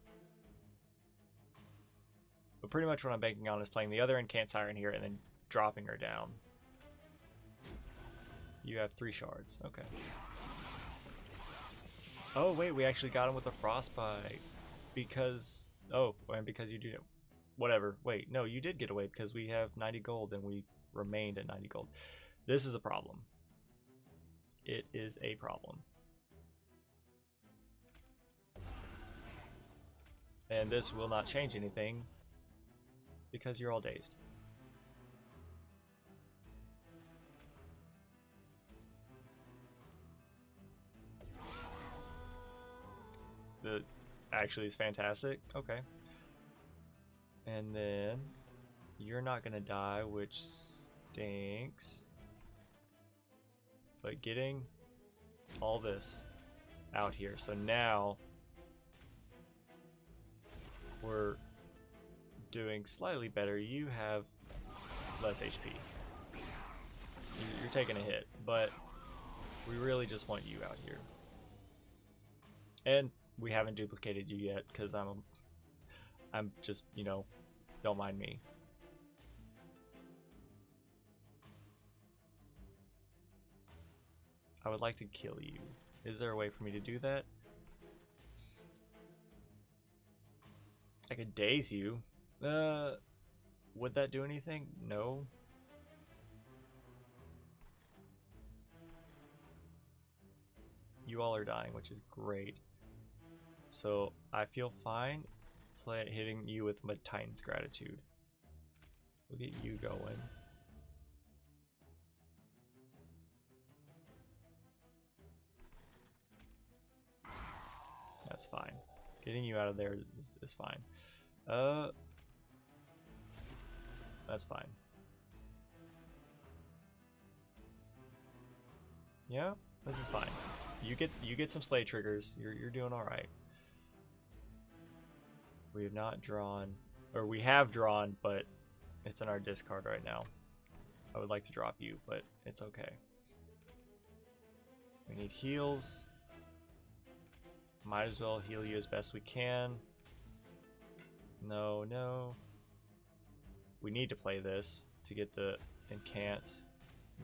But pretty much what I'm banking on is playing the other incant siren here and then dropping her down. You have 3 shards. Okay. Oh wait, we actually got him with a frostbite because and because you do whatever. Wait, no, you did get away because we have 90 gold and we remained at 90 gold. This is a problem. It is a problem. And this will not change anything because you're all dazed. The actually is fantastic. Okay. And then you're not gonna die, which stinks. But getting all this out here. So now we're doing slightly better. You have less HP. You're taking a hit, but we really just want you out here. And we haven't duplicated you yet because I'm just, you know, don't mind me. I would like to kill you. Is there a way for me to do that? I could daze you. Would that do anything? No. You all are dying, which is great. So I feel fine hitting you with my Titan's Gratitude. We'll get you going. That's fine. Getting you out of there is fine. That's fine. Yeah, this is fine. You get some slay triggers. You're doing all right. We have not drawn, or we have drawn, but it's in our discard right now. I would like to drop you, but it's okay. We need heals. Might as well heal you as best we can. No, no. We need to play this to get the incant.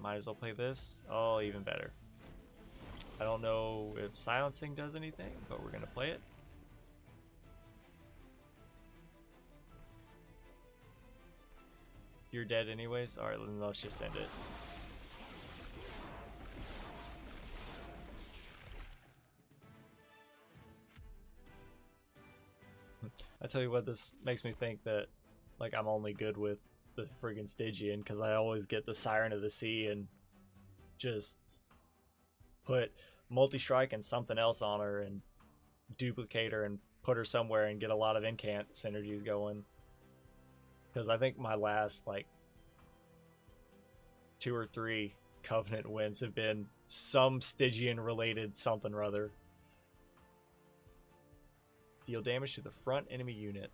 Might as well play this. Oh, even better. I don't know if silencing does anything, but we're gonna play it. You're dead anyways? Alright, then let's just send it. I tell you what, this makes me think that like I'm only good with the friggin' Stygian because I always get the Siren of the Sea and just put multi-strike and something else on her and duplicate her and put her somewhere and get a lot of incant synergies going. Because I think my last like 2 or 3 Covenant wins have been some Stygian related something or other. Deal damage to the front enemy unit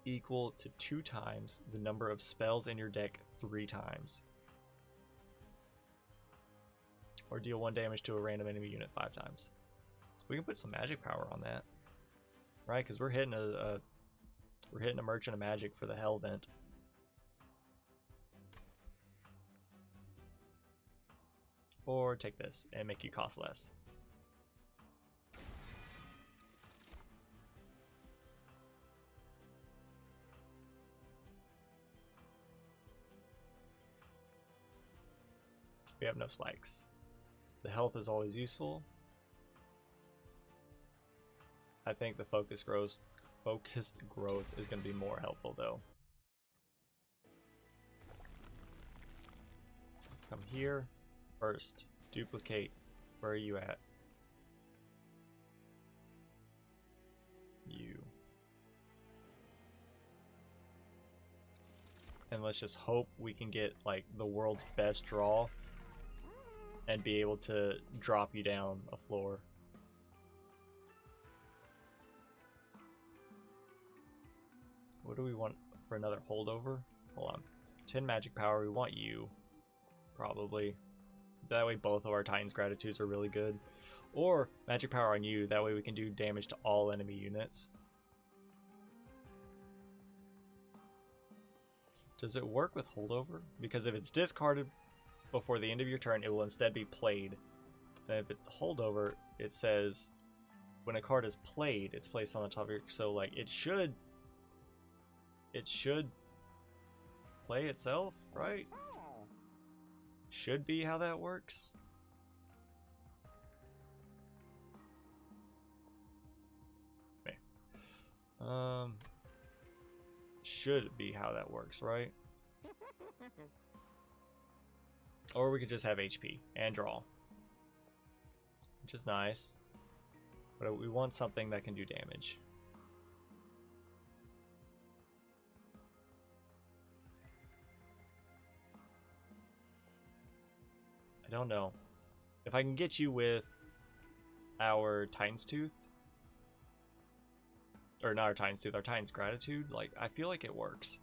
equal to 2 times the number of spells in your deck 3 times. Or deal 1 damage to a random enemy unit 5 times. We can put some magic power on that, right? Because we're hitting a merchant of magic for the Hell Vent. Or take this and make you cost less. We have no spikes. The health is always useful. I think the focused growth is going to be more helpful though. Come here first. Duplicate. Where are you at? You. And let's just hope we can get like the world's best draw and be able to drop you down a floor. What do we want for another holdover? Hold on. 10 magic power, we want you. Probably. That way both of our Titan's Gratitudes are really good. Or magic power on you, that way we can do damage to all enemy units. Does it work with holdover? Because if it's discarded before the end of your turn, it will instead be played. And if it's holdover, it says when a card is played, it's placed on the top of your... So like it should play itself, right? Should be how that works. Okay. Should be how that works, right? Or we could just have HP and draw, which is nice. But we want something that can do damage. I don't know. If I can get you with our Titan's Tooth, or not our Titan's Tooth, our Titan's Gratitude, like, I feel like it works.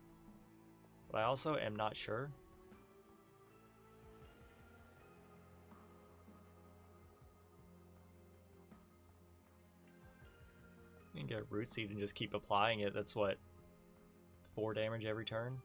But I also am not sure. You can get Root Seed and just keep applying it. That's what, 4 damage every turn?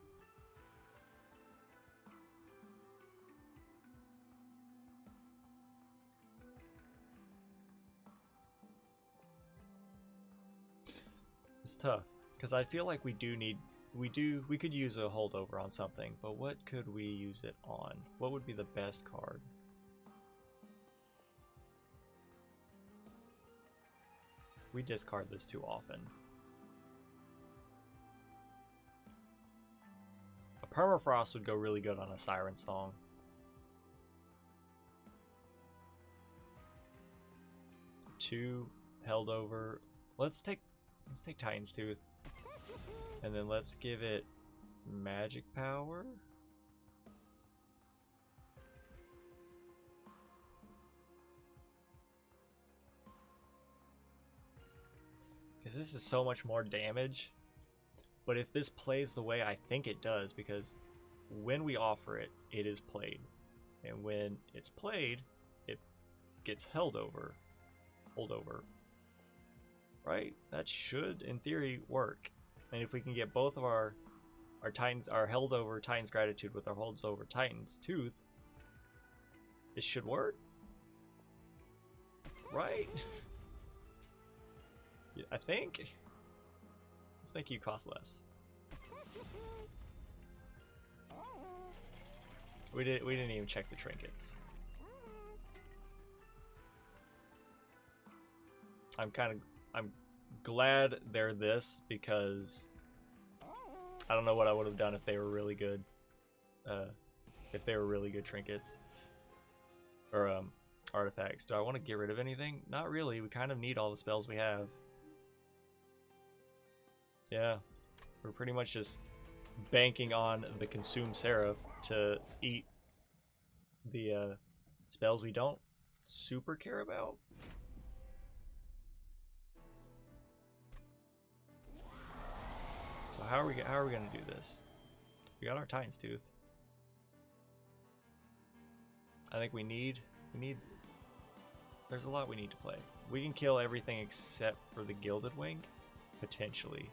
It's tough, because I feel like we could use a holdover on something, but what could we use it on? What would be the best card? We discard this too often. A Permafrost would go really good on a Siren Song. Two held over. Let's take Titan's Tooth. And then let's give it magic power. Because this is so much more damage. But if this plays the way I think it does, because when we offer it, it is played. And when it's played, it gets held over. Holdover. Right? That should, in theory, work. And if we can get both of our Titans, our held over Titan's Gratitude with our holds over Titan's Tooth, this should work. Right? Yeah, I think. Let's make you cost less. We didn't even check the trinkets. I'm glad they're this, because I don't know what I would have done if they were really good. If they were really good trinkets or artifacts. Do I want to get rid of anything? Not really. We kind of need all the spells we have. Yeah, we're pretty much just banking on the Consume Seraph to eat the spells we don't super care about. So how are we gonna do this? We got our Titan's Tooth. I think we need. There's a lot we need to play. We can kill everything except for the Gilded Wing, potentially.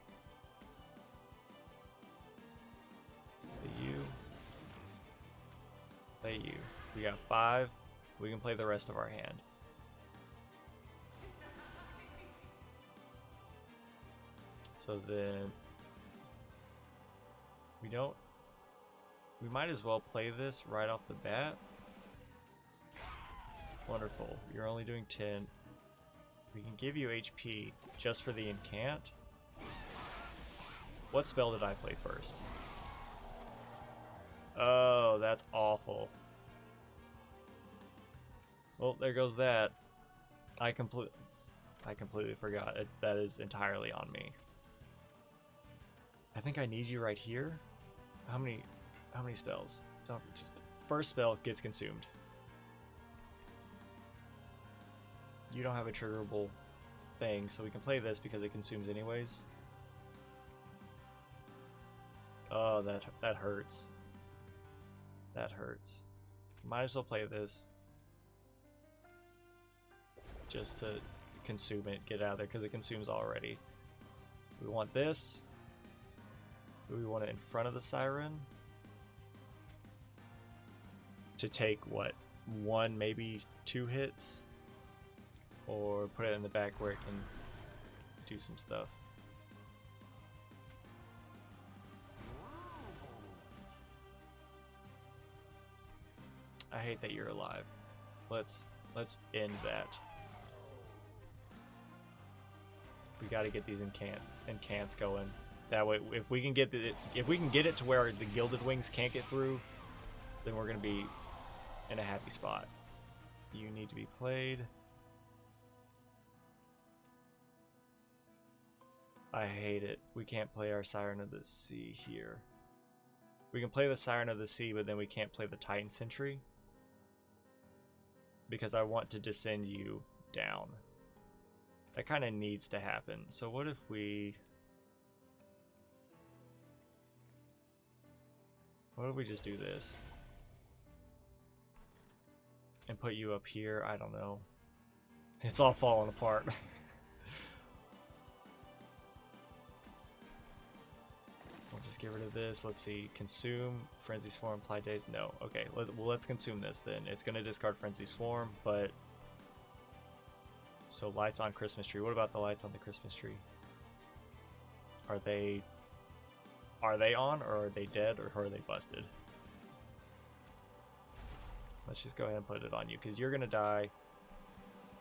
Play you. We got 5. We can play the rest of our hand. So then we might as well play this right off the bat. Wonderful. You're only doing 10. We can give you HP just for the incant. What spell did I play first? Oh, that's awful. Well, there goes that. I completely forgot. That is entirely on me. I think I need you right here. How many spells? Don't just first spell gets consumed. You don't have a triggerable thing, so we can play this because it consumes anyways. Oh, that hurts. That hurts. Might as well play this just to consume it, get out of there, because it consumes already. We want this. We want it in front of the siren to take what, 1 maybe 2 hits, or put it in the back where it can do some stuff. I hate that you're alive. Let's end that. We got to get these incants going. That way, if we can get it to where the Gilded Wings can't get through, then we're gonna be in a happy spot. You need to be played. I hate it. We can't play our Siren of the Sea here. We can play the Siren of the Sea, but then we can't play the Titan Sentry because I want to descend you down. That kind of needs to happen. So what if we just do this and put you up here? I don't know. It's all falling apart. We'll just get rid of this. Let's see. Consume Frenzy Swarm. Apply days. No. Okay. Let's consume this then. It's going to discard Frenzy Swarm, but so lights on Christmas tree. What about the lights on the Christmas tree? Are they on, or are they dead, or are they busted? Let's just go ahead and put it on you, because you're gonna die.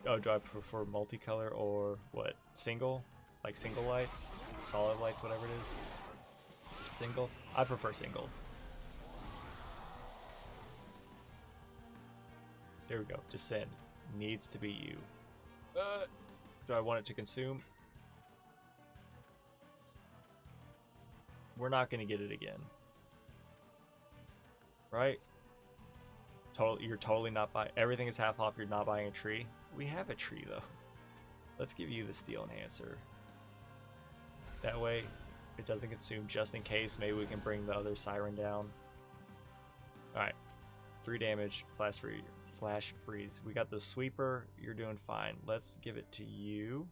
Oh, do I prefer multicolor or what? Single? Like single lights? Solid lights, whatever it is? Single? I prefer single. There we go. Descend. Needs to be you. Do I want it to consume? We're not going to get it again. Right? You're totally not buying. Everything is half off. You're not buying a tree. We have a tree, though. Let's give you the Steel Enhancer. That way, it doesn't consume just in case. Maybe we can bring the other Siren down. Alright. 3 damage. Flash freeze. We got the Sweeper. You're doing fine. Let's give it to you.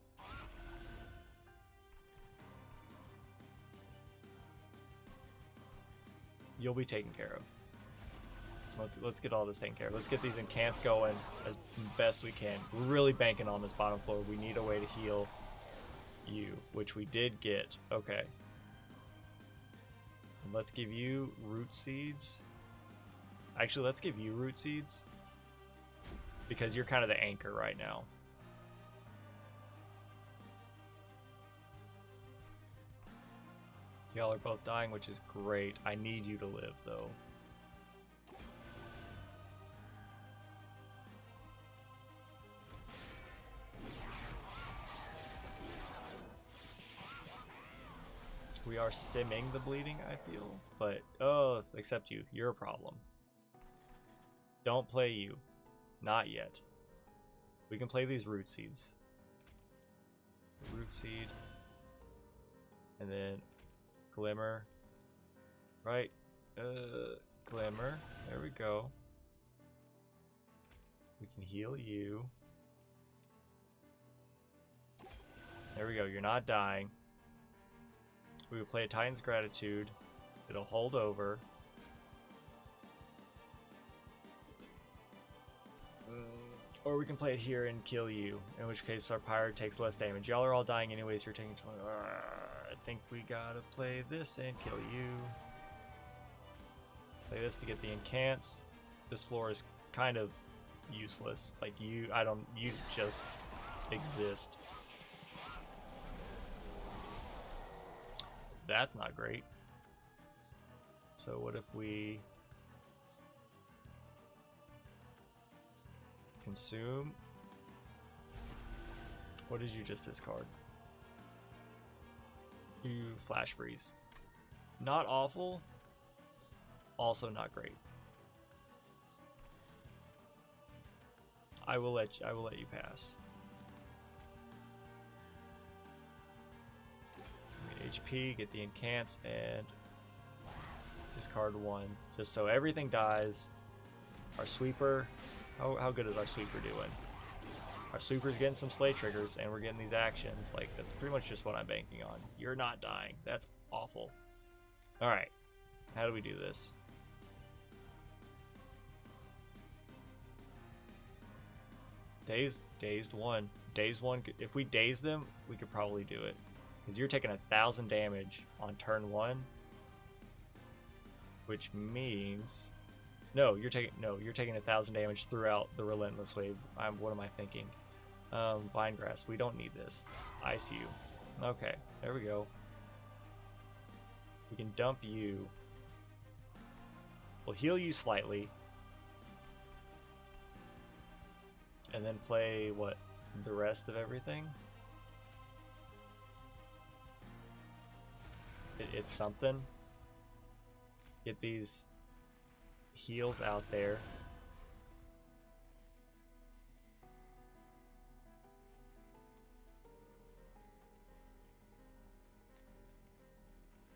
You'll be taken care of. Let's get all this taken care of. Let's get these incants going as best we can. We're really banking on this bottom floor. We need a way to heal you, which we did get. Okay. And let's give you root seeds. Actually, let's give you root seeds, because you're kind of the anchor right now. Y'all are both dying, which is great. I need you to live, though. We are stemming the bleeding, I feel. But, oh, except you. You're a problem. Don't play you. Not yet. We can play these root seeds. Root seed. And then Glimmer. Right. Glimmer. There we go. We can heal you. There we go. You're not dying. We will play a Titan's Gratitude. It'll hold over. Or we can play it here and kill you, in which case our pirate takes less damage. Y'all are all dying anyways, you're taking 20. I think we gotta play this and kill you. Play this to get the incants. This floor is kind of useless. Like you just exist. That's not great. So what if we consume? What did you just discard? You flash freeze. Not awful. Also not great. I will let you pass. HP, get the incants, and discard one, just so everything dies. Our sweeper, how good is our sweeper doing? Our sweeper's getting some slay triggers, and we're getting these actions. Like, that's pretty much just what I'm banking on. You're not dying. That's awful. Alright, how do we do this? Dazed one. Dazed one, if we daze them, we could probably do it. Because you're taking 1,000 damage on turn 1. Which means... No, you're taking 1,000 damage throughout the relentless wave. What am I thinking? Vine grass. We don't need this. Ice you. Okay, there we go. We can dump you. We'll heal you slightly. And then play what? The rest of everything? It's something. Get these heals out there.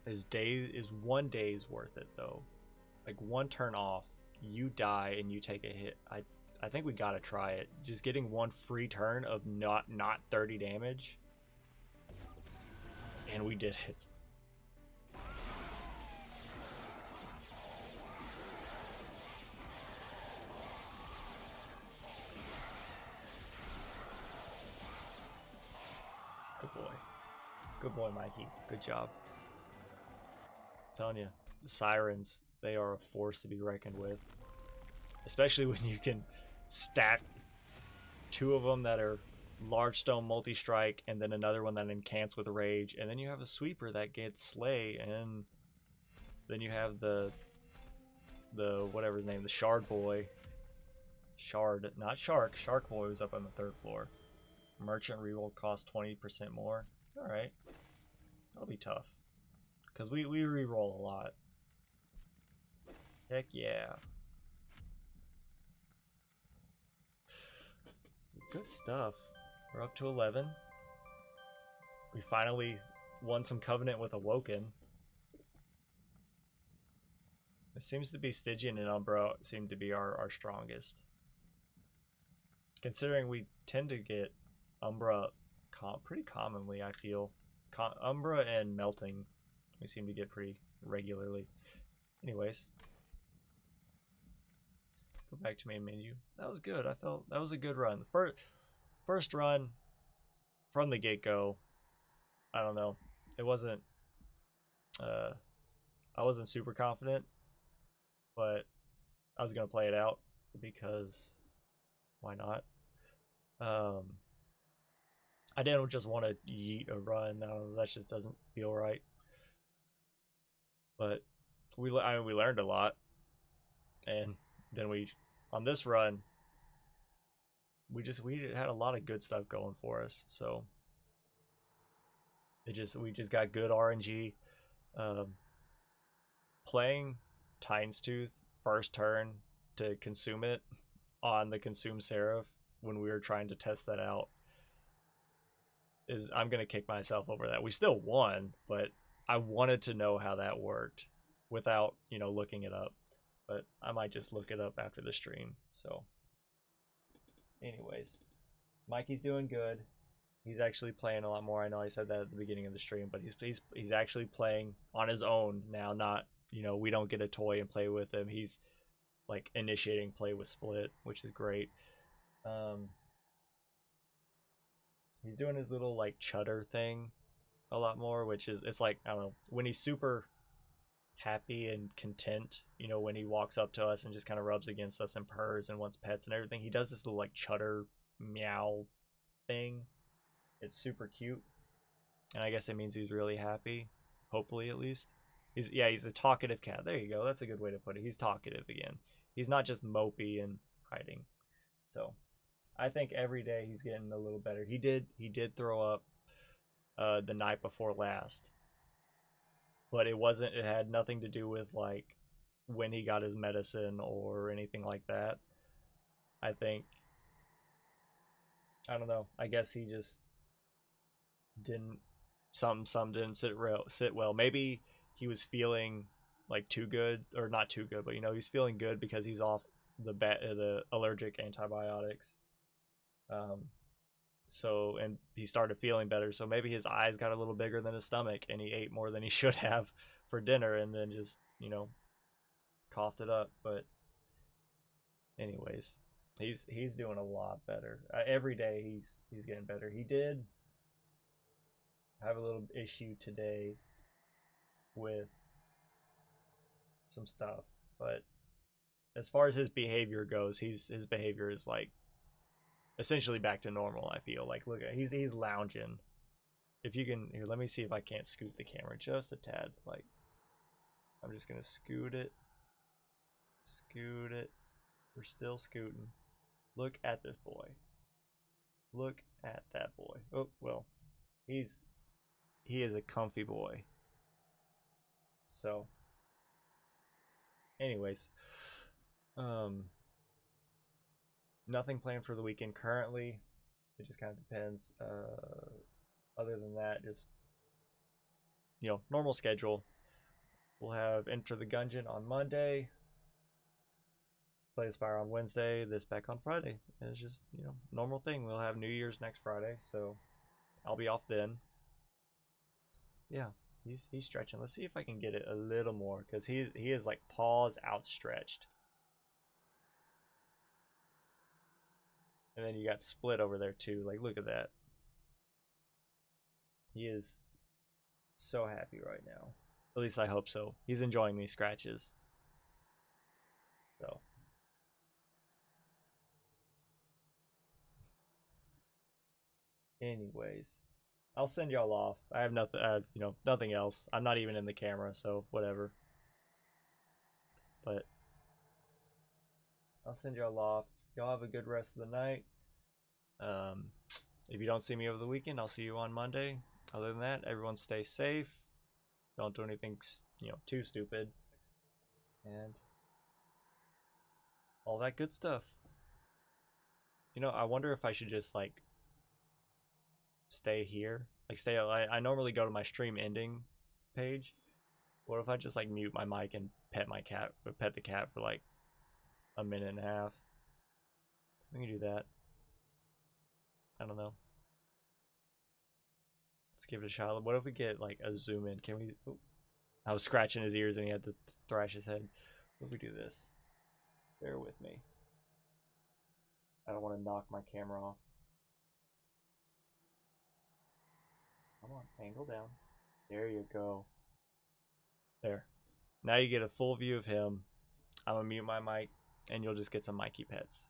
Is 1 day's worth it though? Like 1 turn off, you die and you take a hit. I think we gotta try it. Just getting 1 free turn of not 30 damage. And we did it. Good boy. Good boy, Mikey. Good job. I'm telling you, the sirens, they are a force to be reckoned with. Especially when you can stack 2 of them that are large stone multi-strike, and then another one that incants with rage, and then you have a sweeper that gets slay, and then you have the whatever his name, the shard boy. Shard, not shark. Shark boy was up on the 3rd floor. Merchant reroll costs 20% more. Alright. That'll be tough. Because we reroll a lot. Heck yeah. Good stuff. We're up to 11. We finally won some Covenant with Awoken. It seems to be Stygian and Umbra seem to be our strongest. Considering we tend to get Umbra pretty commonly, I feel. Umbra and Melting we seem to get pretty regularly. Anyways. Go back to main menu. That was good. I felt that was a good run. First run from the get-go, I don't know. It wasn't I wasn't super confident, but I was gonna play it out because why not? I didn't just want to yeet a run. I don't know, that just doesn't feel right. But we learned a lot, and then on this run we had a lot of good stuff going for us. So we just got good RNG. Playing Titan's Tooth first turn to consume it on the Consume Seraph when we were trying to test that out I'm gonna kick myself over that. We still won, but I wanted to know how that worked without, looking it up. But I might just look it up after the stream. So anyways, Mikey's doing good. He's actually playing a lot more. I know I said that at the beginning of the stream, but he's actually playing on his own now. Not, we don't get a toy and play with him. He's like initiating play with Split, which is great. Um, he's doing his little like chutter thing a lot more, which is it's like I don't know when he's super happy and content. You know, when he walks up to us and just kind of rubs against us and purrs and wants pets and everything. He does this little like chutter meow thing. It's super cute, and I guess it means he's really happy. Hopefully, at least. He's a talkative cat. There you go. That's a good way to put it. He's talkative again. He's not just mopey and hiding. So I think every day he's getting a little better. He did throw up the night before last, but it wasn't. It had nothing to do with like when he got his medicine or anything like that. I think I don't know. I guess he just didn't some didn't sit well. Maybe he was feeling like too good or not too good, but you know he's feeling good because he's off the allergic antibiotics. Um, so and he started feeling better. So maybe his eyes got a little bigger than his stomach, and he ate more than he should have for dinner, and then just coughed it up. But anyways, he's doing a lot better every day. He's getting better. He did have a little issue today with some stuff, but as far as his behavior goes, his behavior is like essentially back to normal. I feel like look at he's lounging. If you can here, let me see if I can't scoot the camera just a tad. Like I'm just gonna scoot it, scoot it. We're still scooting. Look at this boy. Look at that boy. Oh well, he is a comfy boy. So, anyways, um, nothing planned for the weekend currently. It just kind of depends. Other than that, just normal schedule. We'll have Enter the Gungeon on Monday, Play Aspire on Wednesday, this back on Friday. And it's just normal thing. We'll have New Year's next Friday, so I'll be off then. Yeah, he's stretching. Let's see if I can get it a little more because he is like paws outstretched. And then you got Split over there too. Like look at that. He is so happy right now. At least I hope so. He's enjoying these scratches. So anyways, I'll send y'all off. I have nothing nothing else. I'm not even in the camera, so whatever. But I'll send y'all off. Y'all have a good rest of the night. Um, if you don't see me over the weekend, I'll see you on Monday. Other than that, everyone stay safe. Don't do anything, too stupid. And all that good stuff. I wonder if I should just like stay here. Like stay I normally go to my stream ending page. What if I just like mute my mic and pet the cat for like a minute and a half? We can do that. I don't know. Let's give it a shot. What if we get like a zoom in? Can we? Oh, I was scratching his ears and he had to thrash his head. What if we do this? Bear with me. I don't want to knock my camera off. Come on, angle down. There you go. There. Now you get a full view of him. I'm gonna mute my mic, and you'll just get some Mikey pets.